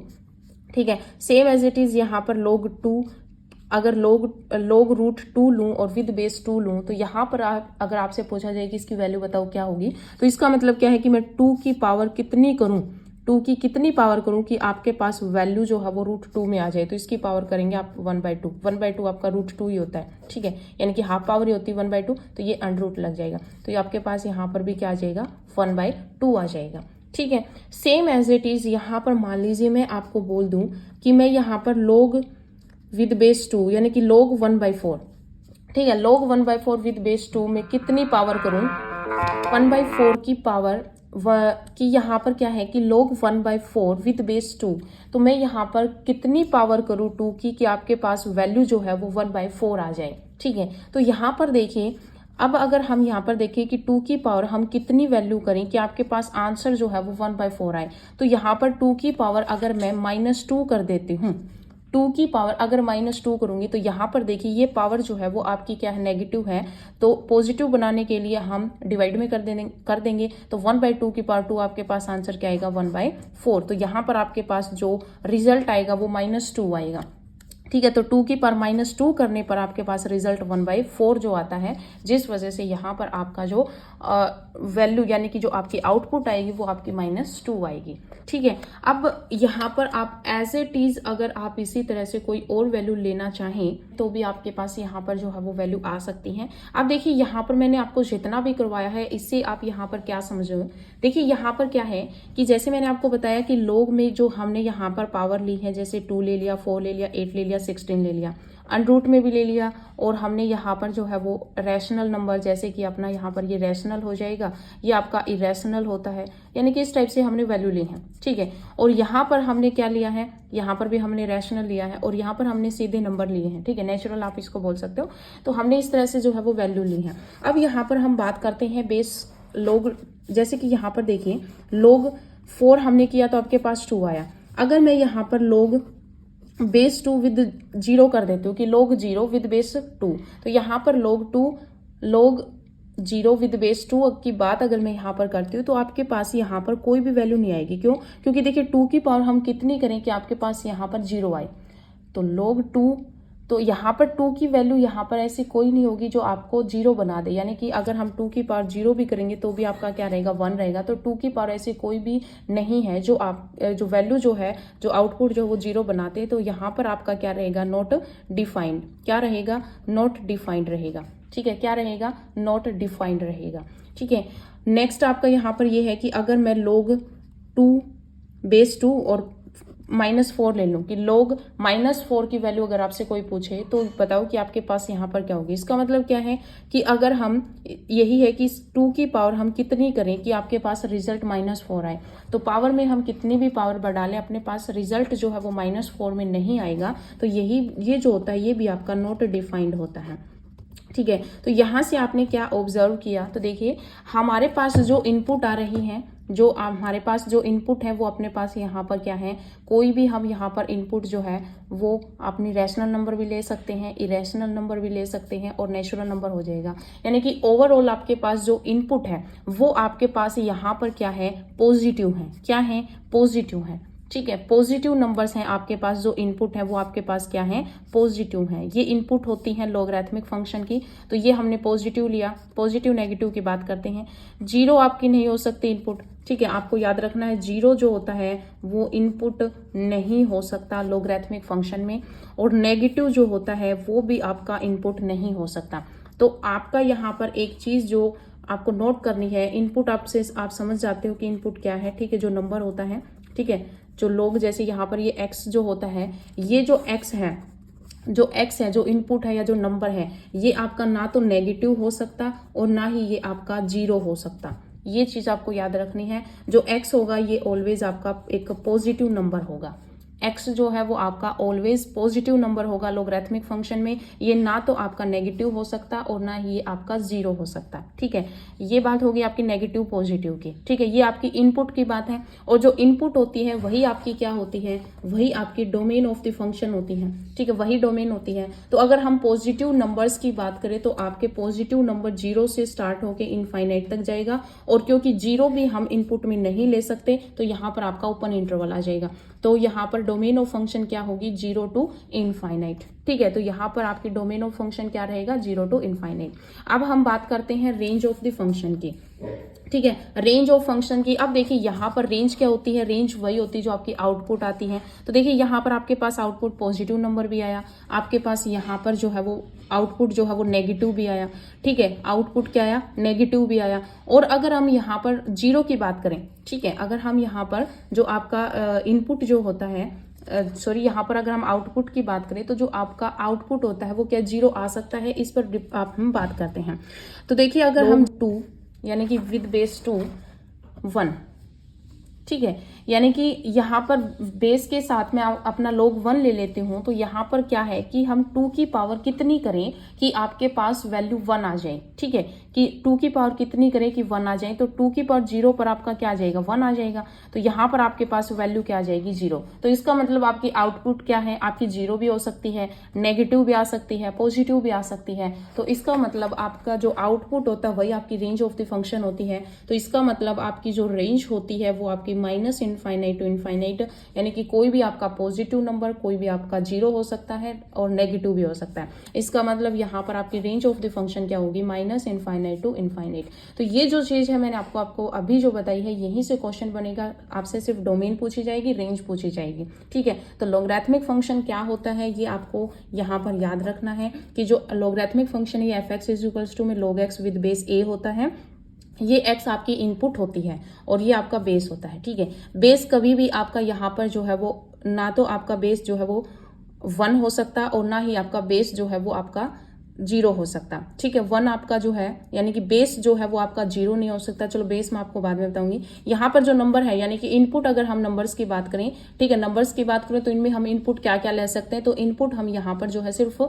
ठीक है, सेम एज इट इज यहाँ पर log 2, अगर log रूट 2 लूँ और विद बेस 2 लूँ, तो यहाँ पर अगर आपसे पूछा जाए कि इसकी वैल्यू बताओ क्या होगी, तो इसका मतलब क्या है कि मैं 2 की पावर कितनी करूँ, 2 की कितनी पावर करूं कि आपके पास वैल्यू जो है वो रूट 2 में आ जाए। तो इसकी पावर करेंगे आप 1/2, 1/2 आपका रूट 2 ही होता है। ठीक है, यानी कि हाफ पावर ही होती है 1/2, तो ये अंडर रूट लग जाएगा, तो ये आपके पास यहाँ पर भी क्या आ जाएगा 1/2 आ जाएगा। ठीक है, सेम एज इट इज यहाँ पर मान लीजिए मैं आपको बोल दूं कि मैं यहाँ पर log विद बेस 2 यानी कि log 1/4, ठीक है, log 1/4 विद बेस 2 में कितनी पावर करूं 1/4 की पावर कि यहाँ पर क्या है कि log 1/4 विद बेस 2, तो मैं यहाँ पर कितनी पावर करूँ 2 की कि आपके पास वैल्यू जो है वो 1/4 आ जाए। ठीक है, तो यहाँ पर देखिए, अब अगर हम यहाँ पर देखिए कि 2 की पावर हम कितनी वैल्यू करें कि आपके पास आंसर जो है वो 1/4 आए, तो यहाँ पर 2 की पावर अगर मैं -2 कर देती हूँ, 2 की पावर अगर -2 करूंगी, तो यहाँ पर देखिए ये पावर जो है वो आपकी क्या है नेगेटिव है, तो पॉजिटिव बनाने के लिए हम डिवाइड में कर देंगे, तो 1/2 की पावर 2 आपके पास आंसर क्या आएगा 1/4, तो यहाँ पर आपके पास जो रिजल्ट आएगा वो -2 आएगा। ठीक है, तो 2 की पावर -2 करने पर आपके पास रिजल्ट 1/4 जो आता है, जिस वजह से यहाँ पर आपका जो वैल्यू यानी कि जो आपकी आउटपुट आएगी वो आपकी -2 आएगी। ठीक है, अब यहाँ पर आप एज इट इज अगर आप इसी तरह से कोई और वैल्यू लेना चाहें तो भी आपके पास यहाँ पर जो है वो वैल्यू आ सकती है। अब देखिए यहाँ पर मैंने आपको जितना भी करवाया है इससे आप यहाँ पर क्या समझो, देखिए यहाँ पर क्या है कि जैसे मैंने आपको बताया कि log में जो हमने यहाँ पर पावर ली है, जैसे 2 ले लिया, 4 ले लिया, 8 ले लिया, 16 ले लिया, अनरूट में भी ले लिया, और हमने यहाँ पर जो है वो रैशनल नंबर, जैसे कि अपना यहाँ पर ये रैशनल हो जाएगा, ये आपका इरेशनल होता है, यानी कि इस टाइप से हमने वैल्यू ली है। ठीक है, और यहाँ पर हमने क्या लिया है, यहाँ पर भी हमने रैशनल लिया है, और यहाँ पर हमने सीधे नंबर लिए हैं। ठीक है, नेचुरल आप इसको बोल सकते हो, तो हमने इस तरह से जो है वो वैल्यू ली है। अब यहाँ पर हम बात करते हैं बेस log, जैसे कि यहाँ पर देखिए log 4 हमने किया तो आपके पास 2 आया। अगर मैं यहाँ पर log बेस 2 विद 0 कर देते हो कि log 0 विद बेस 2, तो यहाँ पर log 0 विद बेस 2 की बात अगर मैं यहाँ पर करती हूँ तो आपके पास यहाँ पर कोई भी वैल्यू नहीं आएगी। क्यों? क्योंकि देखिए 2 की पावर हम कितनी करें कि आपके पास यहाँ पर 0 आए, तो log 2, तो यहाँ पर 2 की वैल्यू यहाँ पर ऐसी कोई नहीं होगी जो आपको 0 बना दे, यानी कि अगर हम 2 की पावर 0 भी करेंगे तो भी आपका क्या रहेगा, 1 रहेगा। तो 2 की पावर ऐसी कोई भी नहीं है जो वैल्यू जो है, जो आउटपुट जो वो 0 बनाते हैं। तो यहाँ पर आपका क्या रहेगा, नॉट डिफाइंड, क्या रहेगा, नॉट डिफाइंड रहेगा। ठीक है, क्या रहेगा, नॉट डिफाइंड रहेगा। ठीक है, नेक्स्ट आपका यहाँ पर ये है कि अगर मैं log 2 बेस 2 और -4 ले लूँ कि log -4 की वैल्यू अगर आपसे कोई पूछे तो बताओ कि आपके पास यहाँ पर क्या होगी। इसका मतलब क्या है कि अगर हम, यही है कि 2 की पावर हम कितनी करें कि आपके पास रिजल्ट -4 आए, तो पावर में हम कितनी भी पावर बढ़ा लें अपने पास रिजल्ट जो है वो -4 में नहीं आएगा। तो ये जो होता है ये भी आपका नॉट डिफाइंड होता है। ठीक है, तो यहाँ से आपने क्या ऑब्जर्व किया, तो देखिए हमारे पास जो इनपुट आ रही हैं, जो हमारे पास जो इनपुट है वो अपने पास यहाँ पर क्या है, कोई भी हम यहाँ पर इनपुट जो है वो अपनी रैशनल नंबर भी ले सकते हैं, इरेशनल नंबर भी ले सकते हैं और नेचुरल नंबर हो जाएगा। यानी कि ओवरऑल आपके पास जो इनपुट है वो आपके पास यहाँ पर क्या है, पॉजिटिव है। क्या है, पॉजिटिव है। ठीक है, पॉजिटिव नंबर्स हैं आपके पास, जो इनपुट है वो आपके पास क्या है, पॉजिटिव है। ये इनपुट होती हैं लॉगरिथमिक फंक्शन की, तो ये हमने पॉजिटिव लिया। पॉजिटिव नेगेटिव की बात करते हैं, 0 आपकी नहीं हो सकती इनपुट। ठीक है, आपको याद रखना है 0 जो होता है वो इनपुट नहीं हो सकता लॉगरिथमिक फंक्शन में, और नेगेटिव जो होता है वो भी आपका इनपुट नहीं हो सकता। तो आपका यहाँ पर एक चीज जो आपको नोट करनी है, इनपुट आपसे आप समझ जाते हो कि इनपुट क्या है। ठीक है, जो नंबर होता है, ठीक है, जो लोग जैसे यहाँ पर ये x जो होता है, ये जो x है, जो इनपुट है या जो नंबर है, ये आपका ना तो नेगेटिव हो सकता और ना ही ये आपका 0 हो सकता। ये चीज आपको याद रखनी है। जो x होगा ये ऑलवेज आपका एक पॉजिटिव नंबर होगा। x जो है वो आपका ऑलवेज पॉजिटिव नंबर होगा लॉगरिथमिक फंक्शन में। ये ना तो आपका नेगेटिव हो सकता और ना ही ये आपका 0 हो सकता। ठीक है, ये बात होगी आपकी नेगेटिव पॉजिटिव की। ठीक है, ये आपकी इनपुट की बात है, और जो इनपुट होती है वही आपकी क्या होती है, वही आपकी डोमेन ऑफ द फंक्शन होती है। ठीक है, वही डोमेन होती है। तो अगर हम पॉजिटिव नंबर्स की बात करें तो आपके पॉजिटिव नंबर 0 से स्टार्ट होकर इनफाइनाइट तक जाएगा, और क्योंकि 0 भी हम इनपुट में नहीं ले सकते तो यहाँ पर आपका ओपन इंटरवल आ जाएगा। तो यहाँ पर डोमेन ऑफ फंक्शन क्या होगी, 0 टू इनफाइनाइट। ठीक है, तो यहाँ पर आपकी डोमेन ऑफ फंक्शन क्या रहेगा, 0 टू इनफाइनाइट। अब हम बात करते हैं रेंज ऑफ द फंक्शन की। ठीक है, रेंज ऑफ फंक्शन की। अब देखिए यहाँ पर रेंज क्या होती है, रेंज वही होती है जो आपकी आउटपुट आती है। तो देखिए यहाँ पर आपके पास आउटपुट पॉजिटिव नंबर भी आया, आपके पास यहाँ पर जो है वो आउटपुट जो है वो नेगेटिव भी आया। ठीक है, आउटपुट क्या आया, नेगेटिव भी आया। और अगर हम यहाँ पर 0 की बात करें, ठीक है, अगर हम यहाँ पर जो आपका इनपुट जो होता है, यहाँ पर अगर हम आउटपुट की बात करें तो जो आपका आउटपुट होता है वो क्या 0 आ सकता है, इस पर हम बात करते हैं। तो देखिए अगर हम 2 यानी कि विद बेस 2 1, ठीक है, यानी कि यहाँ पर बेस के साथ में अपना log 1 ले लेते हूँ, तो यहाँ पर क्या है कि हम 2 की पावर कितनी करें कि आपके पास वैल्यू 1 आ जाए। ठीक है, कि 2 की पावर कितनी करें कि 1 आ जाए, तो 2 की पावर 0 पर आपका क्या आ जाएगा, 1 आ जाएगा। तो यहाँ पर आपके पास वैल्यू क्या आ जाएगी, 0। तो इसका मतलब आपकी आउटपुट क्या है, आपकी 0 भी हो सकती है, नेगेटिव भी आ सकती है, पॉजिटिव भी आ सकती है। तो इसका मतलब आपका जो आउटपुट होता है वही आपकी रेंज ऑफ द फंक्शन होती है। तो इसका मतलब आपकी जो रेंज होती है वो आपकी माइनस इनफाइनाइट टू इनफाइनाइट, यानी कि कोई भी आपका पॉजिटिव नंबर, कोई भी आपका 0 हो सकता है और नेगेटिव भी हो सकता है। इसका मतलब यहाँ पर आपकी रेंज ऑफ द फंक्शन क्या होगी, माइनस इनफाइनाइट टू इनफाइनाइट। तो ये जो चीज है मैंने आपको अभी जो बताई है, यहीं से क्वेश्चन बनेगा। आपसे सिर्फ डोमेन पूछी जाएगी, रेंज पूछी जाएगी। ठीक है, तो लॉगरिथमिक फंक्शन क्या होता है ये आपको यहाँ पर याद रखना है कि जो लॉगरिथमिक फंक्शन है f(x) = में log x with base a होता है। ये x आपकी इनपुट होती है और ये आपका बेस होता है। ठीक है, बेस कभी भी आपका यहाँ पर जो है वो ना तो आपका बेस जो है वो 1 हो सकता और ना ही आपका बेस जो है वो आपका जीरो हो सकता। ठीक है, 1 आपका जो है यानी कि बेस जो है वो आपका जीरो नहीं हो सकता। चलो बेस मैं आपको बाद में बताऊंगी। यहाँ पर जो नंबर है यानी कि इनपुट, अगर हम नंबर्स की बात करें, ठीक है, नंबर्स की बात करें तो इनमें हम इनपुट क्या क्या ले सकते हैं। तो इनपुट हम यहाँ पर जो है सिर्फ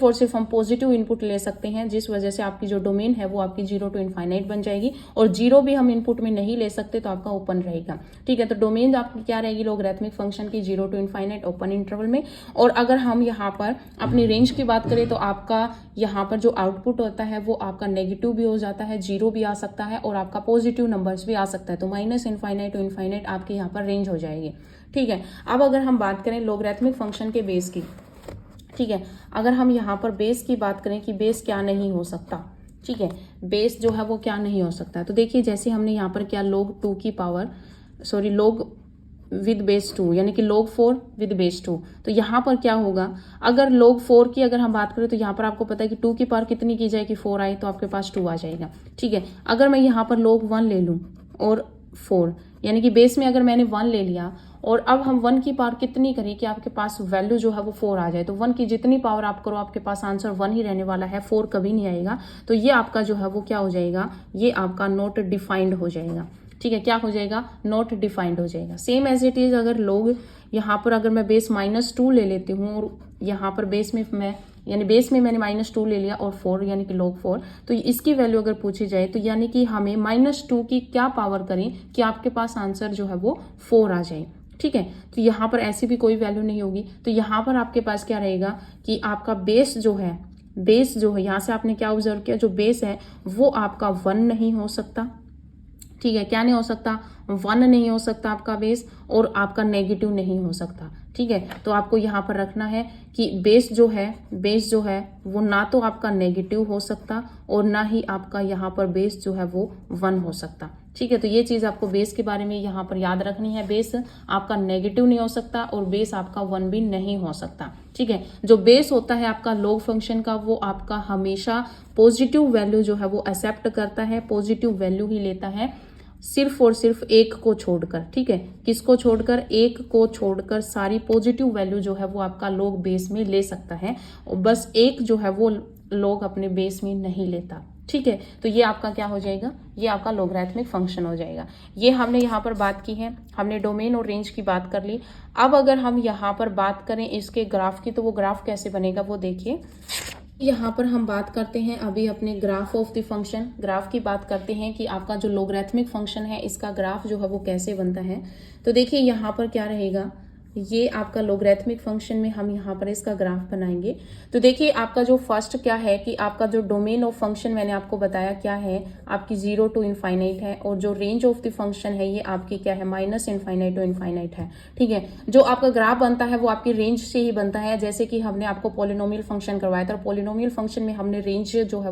और सिर्फ हम पॉजिटिव इनपुट ले सकते हैं, जिस वजह से आपकी जो डोमेन है वो आपकी 0 to इनफाइनाइट बन जाएगी। और 0 भी हम इनपुट में नहीं ले सकते तो आपका ओपन रहेगा। ठीक है, तो डोमेन आपकी क्या रहेगी लॉगरिथमिक फंक्शन की, 0 to इनफाइनाइट ओपन इंटरवल में। और अगर हम यहाँ पर अपनी रेंज की बात करें तो आपका यहाँ पर जो आउटपुट होता है वो आपका नेगेटिव भी हो जाता है, 0 भी आ सकता है और आपका पॉजिटिव नंबर्स भी आ सकता है। तो माइनस इनफाइनाइट टू इनफाइनाइट आपके यहाँ पर रेंज हो जाएगी। ठीक है, अब अगर हम बात करें लॉगरिथमिक फंक्शन के बेस की, ठीक है, अगर हम यहाँ पर बेस की बात करें कि बेस क्या नहीं हो सकता, ठीक है, बेस जो है वो क्या नहीं हो सकता। तो देखिए जैसे हमने यहाँ पर क्या log विद बेस 2 यानी कि log 4 विद बेस 2। तो यहाँ पर क्या होगा, अगर log 4 की अगर हम बात करें तो यहाँ पर आपको पता है कि 2 की पावर कितनी की जाए कि 4 आए तो आपके पास 2 आ जाएगा। ठीक है, अगर मैं यहाँ पर log 1 ले लूँ और 4 यानी कि बेस में अगर मैंने 1 ले लिया और अब हम 1 की पावर कितनी करें कि आपके पास वैल्यू जो है वो 4 आ जाए। तो 1 की जितनी पावर आप करो आपके पास आंसर 1 ही रहने वाला है, 4 कभी नहीं आएगा। तो ये आपका जो है वो क्या हो जाएगा, ये आपका नॉट डिफाइंड हो जाएगा। ठीक है, क्या हो जाएगा, नॉट डिफाइंड हो जाएगा। सेम एज इट इज अगर लोग यहाँ पर अगर मैं बेस -2 ले लेती हूँ और यहाँ पर बेस में मैंने -2 ले लिया और 4 यानी कि log 4, तो इसकी वैल्यू अगर पूछी जाए तो यानी कि हमें -2 की क्या पावर करें कि आपके पास आंसर जो है वो 4 आ जाए। ठीक है, तो यहाँ पर ऐसी भी कोई वैल्यू नहीं होगी। तो यहाँ पर आपके पास क्या रहेगा कि आपका बेस जो है यहाँ से आपने क्या ऑब्जर्व किया, जो बेस है वो आपका 1 नहीं हो सकता। ठीक है, क्या नहीं हो सकता, 1 नहीं हो सकता आपका बेस, और आपका नेगेटिव नहीं हो सकता। ठीक है, तो आपको यहाँ पर रखना है कि बेस जो है वो ना तो आपका नेगेटिव हो सकता और ना ही आपका यहाँ पर बेस जो है वो 1 हो सकता। ठीक है, तो ये चीज आपको बेस के बारे में यहाँ पर याद रखनी है। बेस आपका नेगेटिव नहीं हो सकता और बेस आपका 1 भी नहीं हो सकता। ठीक है, जो बेस होता है आपका log फंक्शन का वो आपका हमेशा पॉजिटिव वैल्यू जो है वो एक्सेप्ट करता है, पॉजिटिव वैल्यू ही लेता है, सिर्फ और सिर्फ एक को छोड़कर। ठीक है, किसको छोड़कर, एक को छोड़कर सारी पॉजिटिव वैल्यू जो है वो आपका log बेस में ले सकता है, और बस एक जो है वो log अपने बेस में नहीं लेता। ठीक है, तो ये आपका क्या हो जाएगा, ये आपका लॉगरिथमिक फंक्शन हो जाएगा। ये हमने यहाँ पर बात की है, हमने डोमेन और रेंज की बात कर ली। अब अगर हम यहाँ पर बात करें इसके ग्राफ की, तो वो ग्राफ कैसे बनेगा वो देखिए। यहाँ पर हम बात करते हैं अभी अपने graph of the function, graph की बात करते हैं कि आपका जो लॉगरिथमिक फंक्शन है इसका ग्राफ जो है वो कैसे बनता है। तो देखिए यहाँ पर क्या रहेगा, ये आपका लॉगरिथमिक फंक्शन में हम यहाँ पर इसका ग्राफ बनाएंगे। तो देखिए आपका जो फर्स्ट क्या है कि आपका जो डोमेन ऑफ फंक्शन मैंने आपको बताया क्या है, आपकी 0 to इनफाइनाइट है, और जो रेंज ऑफ द फंक्शन है ये आपकी क्या है, -इनफाइनाइट टू इनफाइनाइट है। ठीक है, जो आपका ग्राफ बनता है वो आपकी रेंज से ही बनता है। जैसे कि हमने आपको पॉलिनोमियल फंक्शन करवाया था, पॉलिनोमियल फंक्शन में हमने रेंज जो है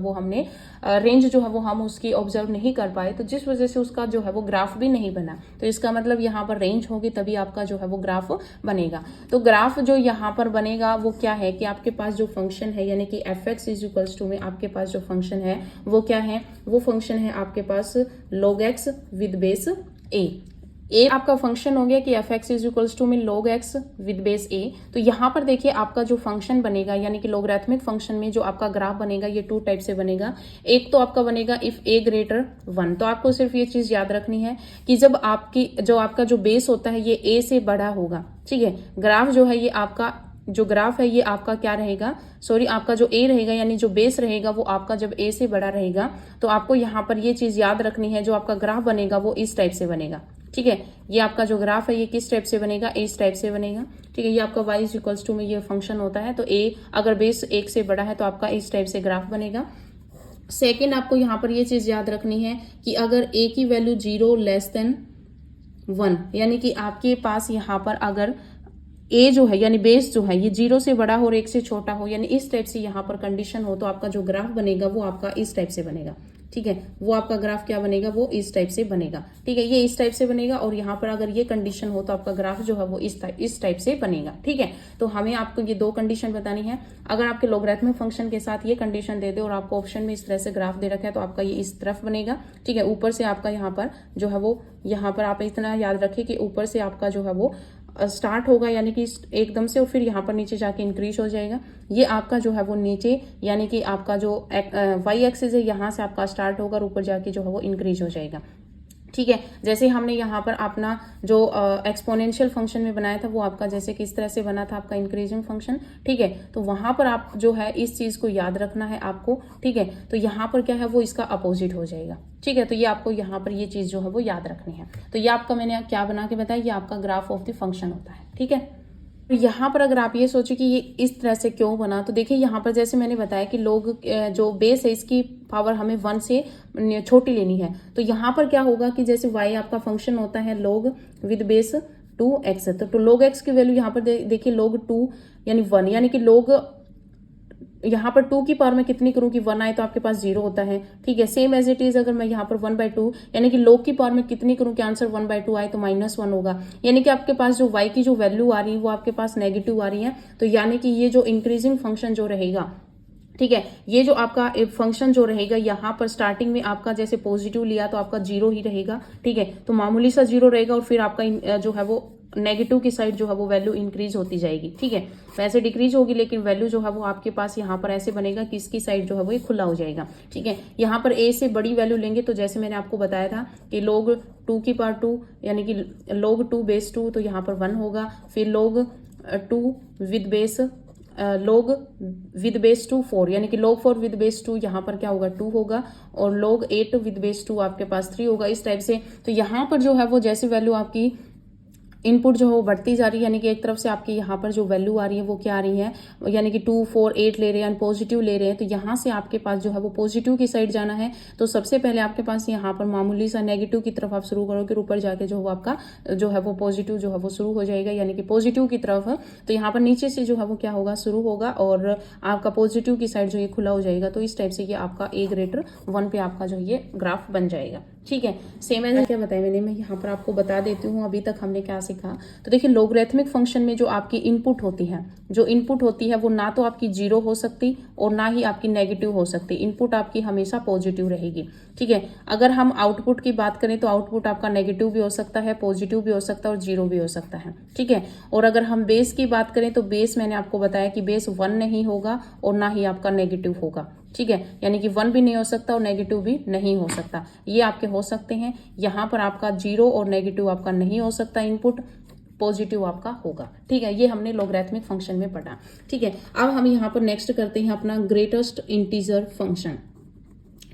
वो हम उसकी ऑब्जर्व नहीं कर पाए, तो जिस वजह से उसका जो है वो ग्राफ भी नहीं बना। तो इसका मतलब यहाँ पर रेंज होगी तभी आपका जो है वो ग्राफ बनेगा। तो ग्राफ जो यहाँ पर बनेगा वो क्या है कि आपके पास जो फंक्शन है यानी कि f(x) = में आपके पास जो फंक्शन है वो क्या है, वो फंक्शन है आपके पास log x with base a आपका फंक्शन हो गया कि f(x) = में log x with base a। तो यहाँ पर देखिए आपका जो फंक्शन बनेगा यानी कि लॉगरिथमिक फंक्शन में जो आपका ग्राफ बनेगा ये 2 टाइप से बनेगा। एक तो आपका बनेगा इफ a > 1। तो आपको सिर्फ ये चीज याद रखनी है कि जब आपका जो बेस होता है ये a से बड़ा होगा। ठीक है, ग्राफ जो है ये आपका जो ग्राफ है ये आपका क्या रहेगा, आपका जो a रहेगा यानी जो बेस रहेगा वो आपका जब a से बड़ा रहेगा। तो आपको यहाँ पर ये चीज याद रखनी है, जो आपका ग्राफ बनेगा वो इस टाइप से बनेगा। ठीक है, ये आपका जो ग्राफ है ये किस टाइप से बनेगा, इस टाइप से बनेगा। ठीक है, ये आपका y = में ये फंक्शन होता है। तो a अगर बेस 1 से बड़ा है तो आपका इस टाइप से ग्राफ बनेगा। सेकेंड, आपको यहाँ पर ये चीज याद रखनी है कि अगर a की वैल्यू 0 < 1 यानी कि आपके पास यहाँ पर अगर a जो है यानी बेस जो है ये 0 से बड़ा हो और 1 से छोटा हो, यानी इस टाइप से यहाँ पर कंडीशन हो, तो आपका जो ग्राफ बनेगा वो आपका इस टाइप से बनेगा। ठीक है, वो आपका ग्राफ क्या बनेगा, वो इस टाइप से बनेगा। ठीक है, ये इस टाइप से बनेगा, और यहाँ पर अगर ये कंडीशन हो तो आपका ग्राफ जो है वो इस टाइप से बनेगा। ठीक है, तो हमें आपको ये 2 कंडीशन बतानी है। अगर आपके लॉगरिथमिक फंक्शन के साथ ये कंडीशन दे दे और आपको ऑप्शन में इस तरह से ग्राफ दे रखा है तो आपका ये इस तरफ बनेगा। ठीक है, ऊपर से आपका यहाँ पर जो है वो, यहाँ पर आप इतना याद रखें कि ऊपर से आपका जो है वो स्टार्ट होगा यानी कि एकदम से, और फिर यहाँ पर नीचे जाके इंक्रीज हो जाएगा। ये आपका जो है वो नीचे यानी कि आपका जो वाई एक्सिस है यहाँ से आपका स्टार्ट होगा और ऊपर जाके जो है वो इंक्रीज हो जाएगा। ठीक है, जैसे हमने यहाँ पर अपना जो एक्सपोनेंशियल फंक्शन में बनाया था वो आपका जैसे किस तरह से बना था आपका इंक्रीजिंग फंक्शन। ठीक है, तो वहां पर आप जो है इस चीज को याद रखना है आपको। ठीक है, तो यहाँ पर क्या है वो इसका अपोजिट हो जाएगा। ठीक है, तो ये आपको यहाँ पर ये चीज जो है वो याद रखनी है। तो ये आपका मैंने क्या बना के बताया, ये आपका ग्राफ ऑफ द फंक्शन होता है। ठीक है, तो यहाँ पर अगर आप ये सोचो कि ये इस तरह से क्यों बना, तो देखिए यहाँ पर जैसे मैंने बताया कि लोग जो बेस है इसकी पावर हमें 1 से छोटी लेनी है। तो यहाँ पर क्या होगा कि जैसे y आपका फंक्शन होता है log विद बेस 2x, तो log x की वैल्यू यहाँ पर देखिए log 2 यानी 1, यानी कि log यहाँ पर 2 की पावर में कितनी करूँ कि 1 आए तो आपके पास 0 होता है। ठीक है, सेम एज इट इज अगर मैं यहाँ पर 1/2 यानी कि log की पावर में कितनी करूँ कि आंसर 1/2 आए तो -1 होगा, यानी कि आपके पास जो y की जो वैल्यू आ रही है वो आपके पास नेगेटिव आ रही है। तो यानी कि ये जो इंक्रीजिंग फंक्शन जो रहेगा, ठीक है, ये जो आपका फंक्शन जो रहेगा यहाँ पर स्टार्टिंग में आपका जैसे पॉजिटिव लिया तो आपका 0 ही रहेगा। ठीक है, तो मामूली सा 0 रहेगा और फिर आपका जो है वो नेगेटिव की साइड जो है वो वैल्यू इंक्रीज होती जाएगी। ठीक है, वैसे डिक्रीज होगी लेकिन वैल्यू जो है वो आपके पास यहाँ पर ऐसे बनेगा कि इसकी साइड जो है वो ये खुला हो जाएगा। ठीक है, यहाँ पर a से बड़ी वैल्यू लेंगे तो जैसे मैंने आपको बताया था कि log 2 की पावर 2 यानी कि log 2 बेस 2, तो यहाँ पर 1 होगा। फिर log 2 with base log with base 2 4, यानी कि log 4 विद बेस 2 यहाँ पर क्या होगा 2 होगा, और log 8 विद बेस 2 आपके पास 3 होगा, इस टाइप से। तो यहाँ पर जो है वो जैसे वैल्यू आपकी इनपुट जो है वो बढ़ती जा रही है, यानी कि एक तरफ से आपकी यहाँ पर जो वैल्यू आ रही है वो क्या आ रही है, यानी कि 2 4 8 ले रहे हैं, पॉजिटिव ले रहे हैं। तो यहाँ से आपके पास जो है वो पॉजिटिव की साइड जाना है। तो सबसे पहले आपके पास यहाँ पर मामूली सा नेगेटिव की तरफ आप शुरू करोगे, ऊपर जाके जो है वो आपका जो है वो पॉजिटिव जो है वो शुरू हो जाएगा, यानी कि पॉजिटिव की तरफ। तो यहाँ पर नीचे से जो है वो क्या होगा शुरू होगा और आपका पॉजिटिव की साइड जो ये खुला हो जाएगा। तो इस टाइप से ये आपका a>1 पे आपका जो ये ग्राफ बन जाएगा। ठीक है, सेम एज क्या बताया मैंने, मैं यहाँ पर आपको बता देती हूँ अभी तक हमने क्या सीखा। तो देखिए लोगरिथमिक फंक्शन में जो आपकी इनपुट होती है वो ना तो आपकी 0 हो सकती और ना ही आपकी नेगेटिव हो सकती। इनपुट आपकी हमेशा पॉजिटिव रहेगी। ठीक है, अगर हम आउटपुट की बात करें तो आउटपुट आपका नेगेटिव भी हो सकता है, पॉजिटिव भी हो सकता है और 0 भी हो सकता है। ठीक है, और अगर हम बेस की बात करें तो बेस मैंने आपको बताया कि बेस 1 नहीं होगा और ना ही आपका नेगेटिव होगा। ठीक है, यानी कि 1 भी नहीं हो सकता और नेगेटिव भी नहीं हो सकता। ये आपके हो सकते हैं, यहाँ पर आपका 0 और नेगेटिव आपका नहीं हो सकता, इनपुट पॉजिटिव आपका होगा। ठीक है, ये हमने लोगरिथमिक फंक्शन में पढ़ा। ठीक है, अब हम यहाँ पर नेक्स्ट करते हैं अपना ग्रेटेस्ट इंटीजर फंक्शन।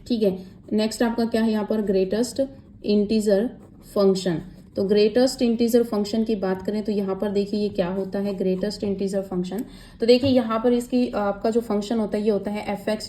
ठीक है, नेक्स्ट आपका क्या है यहाँ पर ग्रेटेस्ट इंटीजर फंक्शन। तो ग्रेटेस्ट इंटीजर फंक्शन की बात करें तो यहाँ पर देखिए ये क्या होता है ग्रेटेस्ट इंटीजर फंक्शन। तो देखिए यहाँ पर इसकी आपका जो फंक्शन होता है ये होता है f(x)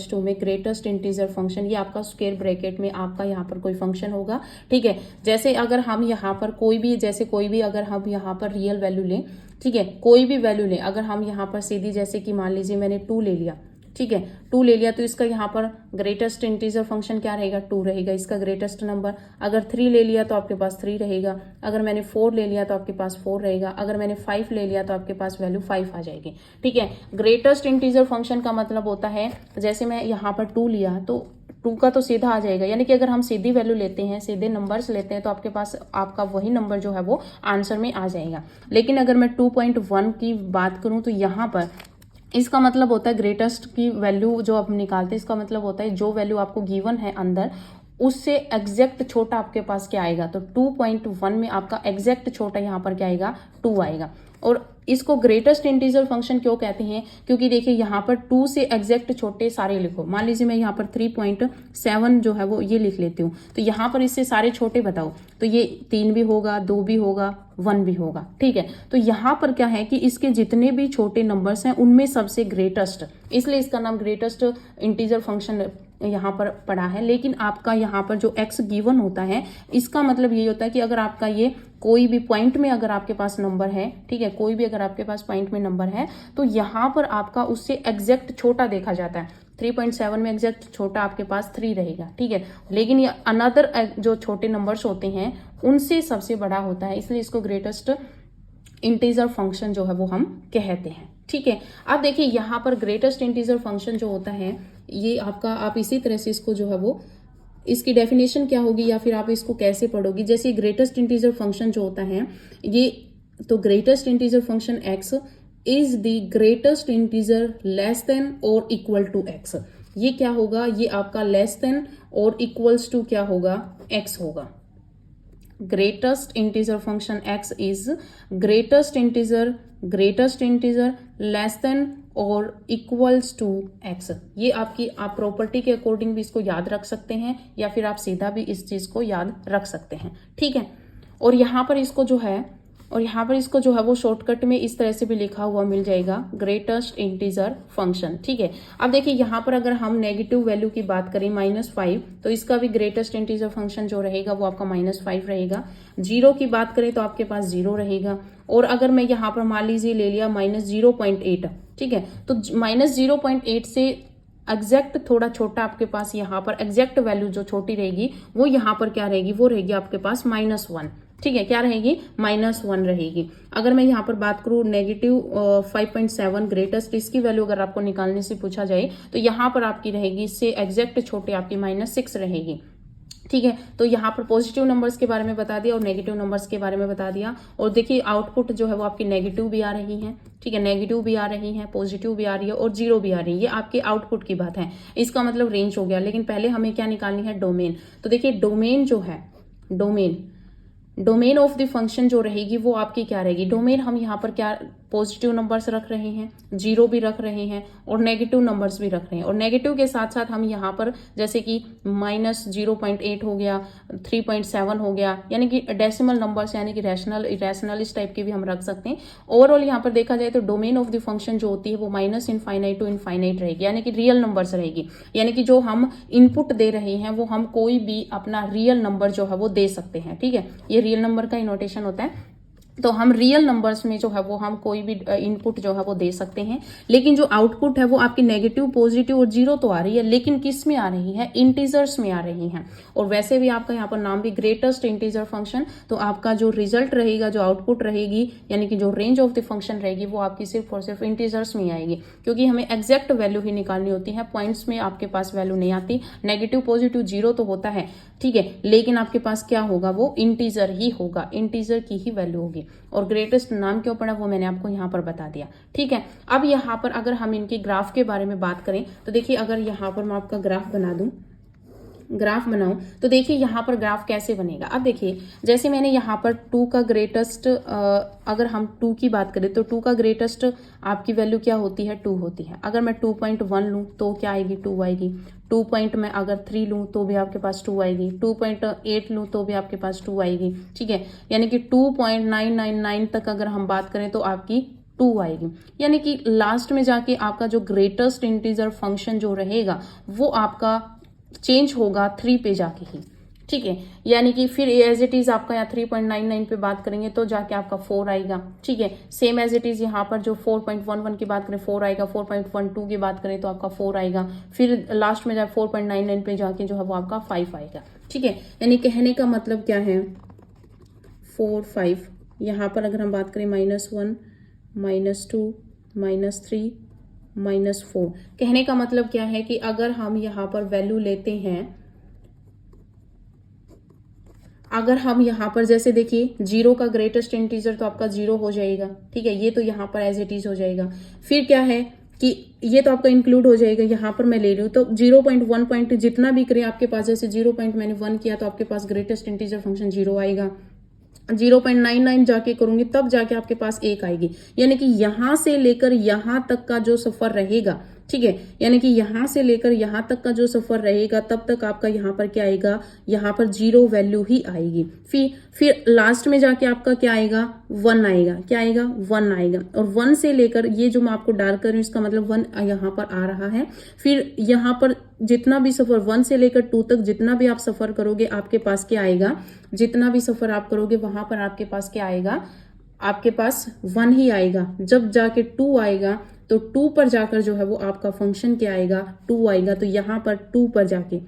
= टू में ग्रेटेस्ट इंटीजर फंक्शन, ये आपका स्क्वायर ब्रैकेट में आपका यहाँ पर कोई फंक्शन होगा। ठीक है, जैसे अगर हम यहाँ पर कोई भी अगर हम यहाँ पर रियल वैल्यू लें, ठीक है, कोई भी वैल्यू लें, अगर हम यहाँ पर सीधी जैसे कि मान लीजिए मैंने 2 ले लिया, ठीक है, 2 ले लिया, तो इसका यहाँ पर ग्रेटेस्ट इंटीजर फंक्शन क्या रहेगा 2 रहेगा, इसका ग्रेटेस्ट नंबर। अगर 3 ले लिया तो आपके पास 3 रहेगा, अगर मैंने 4 ले लिया तो आपके पास 4 रहेगा, अगर मैंने 5 ले लिया तो आपके पास वैल्यू 5 आ जाएगी। ठीक है, ग्रेटेस्ट इंटीजर फंक्शन का मतलब होता है जैसे मैं यहाँ पर 2 लिया तो 2 का तो सीधा आ जाएगा, यानी कि अगर हम सीधी वैल्यू लेते हैं, सीधे नंबर्स लेते हैं तो आपके पास आपका वही नंबर जो है वो आंसर में आ जाएगा। लेकिन अगर मैं 2.1 की बात करूं तो यहाँ पर इसका मतलब होता है ग्रेटेस्ट की वैल्यू जो आप निकालते हैं, इसका मतलब होता है जो वैल्यू आपको गिवन है अंदर उससे एग्जैक्ट छोटा आपके पास क्या आएगा। तो 2.1 में आपका एग्जैक्ट छोटा यहाँ पर क्या आएगा 2 आएगा। और इसको ग्रेटेस्ट इंटीजर फंक्शन क्यों कहते हैं, क्योंकि देखिए यहाँ पर 2 से एग्जैक्ट छोटे सारे लिखो। मान लीजिए मैं यहाँ पर 3.7 जो है वो ये लिख लेती हूँ, तो यहाँ पर इससे सारे छोटे बताओ, तो ये 3 भी होगा, 2 भी होगा, 1 भी होगा। ठीक है, तो यहाँ पर क्या है कि इसके जितने भी छोटे नंबर्स हैं उनमें सबसे ग्रेटेस्ट, इसलिए इसका नाम ग्रेटेस्ट इंटीजर फंक्शन यहाँ पर पढ़ा है। लेकिन आपका यहाँ पर जो x गिवन होता है इसका मतलब ये होता है कि अगर आपका ये कोई भी पॉइंट में अगर आपके पास नंबर है, ठीक है, कोई भी अगर आपके पास पॉइंट में नंबर है तो यहाँ पर आपका उससे एग्जैक्ट छोटा देखा जाता है। 3.7 में एग्जैक्ट छोटा आपके पास 3 रहेगा। ठीक है, लेकिन ये अनदर जो छोटे नंबर्स होते हैं उनसे सबसे बड़ा होता है, इसलिए इसको ग्रेटेस्ट इंटीजर फंक्शन जो है वो हम कहते हैं। ठीक है, अब देखिए यहाँ पर ग्रेटेस्ट इंटीजर फंक्शन जो होता है ये आपका, आप इसी तरह से इसको जो है वो इसकी डेफिनेशन क्या होगी या फिर आप इसको कैसे पढ़ोगी। जैसे ग्रेटेस्ट इंटीजर फंक्शन जो होता है ये तो greatest integer function x is the greatest integer less than और इक्वल टू x। ये क्या होगा, ये आपका लेस देन और इक्वल्स टू क्या होगा, x होगा। Greatest integer function x is greatest integer less than और इक्वल्स टू x। ये आपकी आप प्रॉपर्टी के अकॉर्डिंग भी इसको याद रख सकते हैं या फिर आप सीधा भी इस चीज को याद रख सकते हैं, ठीक है। और यहाँ पर इसको जो है वो शॉर्टकट में इस तरह से भी लिखा हुआ मिल जाएगा, ग्रेटेस्ट इंटीजर फंक्शन, ठीक है। अब देखिए यहाँ पर अगर हम नेगेटिव वैल्यू की बात करें -5, तो इसका भी ग्रेटेस्ट इंटीजर फंक्शन जो रहेगा वो आपका -5 रहेगा। 0 की बात करें तो आपके पास 0 रहेगा। और अगर मैं यहाँ पर मान लीजिए ले लिया -0.8, ठीक है, तो -0.8 से एग्जैक्ट थोड़ा छोटा आपके पास यहाँ पर एग्जैक्ट वैल्यू जो छोटी रहेगी वो यहाँ पर क्या रहेगी, वो रहेगी आपके पास -1, ठीक है। क्या रहेगी, -1 रहेगी। अगर मैं यहाँ पर बात करूँ -5.7 ग्रेटेस्ट, इसकी वैल्यू अगर आपको निकालने से पूछा जाए तो यहाँ पर आपकी रहेगी इससे एग्जैक्ट छोटे आपकी -6 रहेगी, ठीक है। तो यहाँ पर पॉजिटिव नंबर्स के बारे में बता दिया और नेगेटिव नंबर्स के बारे में बता दिया। और देखिए आउटपुट जो है वो आपकी नेगेटिव भी आ रही है, ठीक है, नेगेटिव भी आ रही है, पॉजिटिव भी आ रही है और 0 भी आ रही है। ये आपके आउटपुट की बात है, इसका मतलब रेंज हो गया। लेकिन पहले हमें क्या निकालनी है, डोमेन। तो देखिए डोमेन जो है, डोमेन ऑफ द फंक्शन जो रहेगी वो आपकी क्या रहेगी, डोमेन हम यहाँ पर क्या पॉजिटिव नंबर्स रख रहे हैं, 0 भी रख रहे हैं और नेगेटिव नंबर्स भी रख रहे हैं। और नेगेटिव के साथ साथ हम यहाँ पर जैसे कि -0.8 हो गया, 3.7 हो गया, यानी कि डेसिमल नंबर्स यानी कि रैशनल इरेशनल इस टाइप के भी हम रख सकते हैं। ओवरऑल यहाँ पर देखा जाए तो डोमेन ऑफ द फंक्शन जो होती है वो -इनफाइनाइट टू इनफाइनाइट रहेगी, यानी कि रियल नंबर्स रहेगी। यानी कि जो हम इनपुट दे रहे हैं वो हम कोई भी अपना रियल नंबर जो है वो दे सकते हैं, ठीक है। ये रियल नंबर का नोटेशन होता है। तो हम रियल नंबर्स में जो है वो हम कोई भी इनपुट जो है वो दे सकते हैं। लेकिन जो आउटपुट है वो आपकी नेगेटिव, पॉजिटिव और 0 तो आ रही है, लेकिन किस में आ रही है, इंटीजर्स में आ रही है। और वैसे भी आपका यहाँ पर नाम भी ग्रेटेस्ट इंटीजर फंक्शन, तो आपका जो रिजल्ट रहेगा, जो आउटपुट रहेगी, यानी कि जो रेंज ऑफ द फंक्शन रहेगी वो आपकी सिर्फ और सिर्फ इंटीजर्स में आएगी, क्योंकि हमें एग्जैक्ट वैल्यू ही निकालनी होती है। पॉइंट्स में आपके पास वैल्यू नहीं आती। नेगेटिव, पॉजिटिव, 0 तो होता है, ठीक है, लेकिन आपके पास क्या होगा, वो इंटीजर ही होगा, इंटीजर की ही वैल्यू होगी। और ग्रेटेस्ट नाम क्यों पड़ा वो मैंने आपको यहाँ पर बता दिया, ठीक है। अब यहाँ पर अगर हम इनके ग्राफ के बारे में बात करें तो देखिए अगर यहाँ पर मैं आपका ग्राफ बना दूं, ग्राफ बनाऊं तो देखिए यहाँ पर ग्राफ कैसे बनेगा। अब देखिए जैसे मैंने यहाँ पर 2 का ग्रेटेस्ट, अगर हम 2 की बात करें तो 2 का ग्रेटेस्ट आपकी वैल्यू क्या होती है, 2 होती है। अगर मैं 2.1 लूँ तो क्या आएगी, 2 आएगी। 2 मैं अगर 3 लूँ तो भी आपके पास 2 आएगी। 2.8 लूँ तो भी आपके पास 2 आएगी, ठीक है। यानी कि 2.999 तक अगर हम बात करें तो आपकी 2 आएगी। यानी कि लास्ट में जाके आपका जो ग्रेटेस्ट इंटीजर फंक्शन जो रहेगा वो आपका चेंज होगा 3 पे जाके ही, ठीक है। यानी कि फिर एज इट इज आपका यहाँ 3.99 पे बात करेंगे तो जाके आपका 4 आएगा, ठीक है। सेम एज इट इज यहाँ पर जो 4.11 की बात करें 4 आएगा, 4.12 की बात करें तो आपका 4 आएगा, फिर लास्ट में जाए 4.99 पे जाके जो है वो आपका 5 आएगा, ठीक है। यानी कहने का मतलब क्या है, 4, 5। यहाँ पर अगर हम बात करें -1, -2, -3, -4, कहने का मतलब क्या है कि अगर हम यहाँ पर वैल्यू लेते हैं, अगर हम यहाँ पर जैसे देखिए 0 का ग्रेटेस्ट इंटीजर तो आपका 0 हो जाएगा, ठीक है। ये तो यहाँ पर एज इट इज हो जाएगा। फिर क्या है कि ये तो आपका इंक्लूड हो जाएगा। यहाँ पर मैं ले रही हूँ तो 0.1 पॉइंट जितना भी करें आपके पास, जैसे 0 मैंने 1 किया तो आपके पास ग्रेटेस्ट इंटीजर फंक्शन 0 आएगा। 0.99 जाके करूंगी तब जाके आपके पास 1 आएगी। यानी कि यहां से लेकर यहां तक का जो सफर रहेगा, ठीक है, यानी कि यहां से लेकर यहां तक का जो सफर रहेगा तब तक आपका यहाँ पर क्या आएगा, यहाँ पर 0 वैल्यू ही आएगी। फिर लास्ट में जाके आपका क्या आएगा, 1 आएगा। क्या आएगा, 1 आएगा। और 1 से लेकर ये जो मैं आपको डार्क कर रही हूँ इसका मतलब 1 यहाँ पर आ रहा है। फिर यहाँ पर जितना भी सफर 1 से लेकर 2 तक जितना भी आप सफर करोगे आपके पास क्या आएगा, जितना भी सफर आप करोगे वहां पर आपके पास क्या आएगा, आपके पास 1 ही आएगा। जब जाके 2 आएगा तो 2 पर जाकर जो है वो आपका फंक्शन क्या आएगा, 2 आएगा। तो यहाँ पर 2 पर जाके,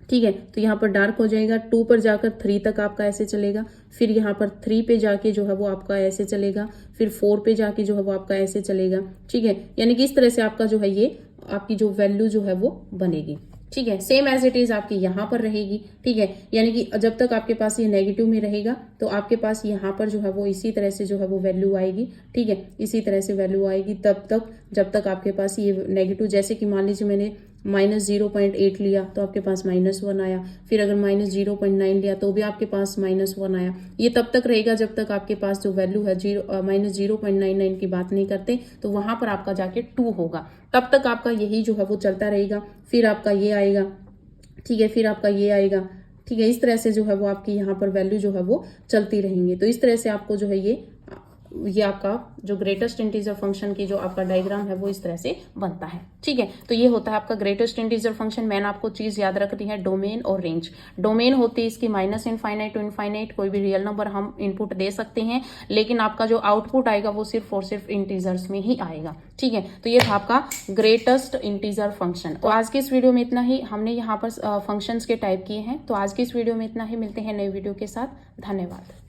ठीक है, तो यहाँ पर डार्क हो जाएगा। 2 पर जाकर 3 तक आपका ऐसे चलेगा। फिर यहाँ पर 3 पे जाके जो है वो आपका ऐसे चलेगा। फिर 4 पे जाके जो है वो आपका ऐसे चलेगा, ठीक है। यानी कि इस तरह से आपका जो है ये आपकी जो वैल्यू जो है वो बनेगी। ठीक है, सेम एज इट इज आपकी यहाँ पर रहेगी। ठीक है, यानी कि जब तक आपके पास ये नेगेटिव में रहेगा तो आपके पास यहाँ पर जो है वो इसी तरह से जो है वो वैल्यू आएगी। ठीक है, इसी तरह से वैल्यू आएगी तब तक जब तक आपके पास ये नेगेटिव, जैसे कि मान लीजिए मैंने -0.8 लिया तो आपके पास -1 आया, फिर अगर -0.9 लिया तो भी आपके पास -1 आया। ये तब तक रहेगा जब तक आपके पास जो वैल्यू है -0.99 की बात नहीं करते तो वहां पर आपका जाके 2 होगा, तब तक आपका यही जो है वो चलता रहेगा। फिर आपका ये आएगा, ठीक है, फिर आपका ये आएगा। ठीक है, इस तरह से जो है वो आपकी यहाँ पर वैल्यू जो है वो चलती रहेंगी। तो इस तरह से आपको जो है ये आपका जो ग्रेटेस्ट इंटीजर फंक्शन की जो आपका डायग्राम है वो इस तरह से बनता है। ठीक है, तो ये होता है आपका ग्रेटेस्ट इंटीजर फंक्शन। मैंने आपको चीज याद रखनी है, डोमेन और रेंज। डोमेन होती है इसकी -इनफाइनाइट टू इनफाइनाइट, कोई भी रियल नंबर हम इनपुट दे सकते हैं, लेकिन आपका जो आउटपुट आएगा वो सिर्फ और सिर्फ इंटीजर्स में ही आएगा। ठीक है, तो ये था आपका ग्रेटेस्ट इंटीजर फंक्शन। तो आज की इस वीडियो में इतना ही, हमने यहाँ पर फंक्शंस के टाइप किए हैं। तो आज की इस वीडियो में इतना ही, मिलते हैं नए वीडियो के साथ। धन्यवाद।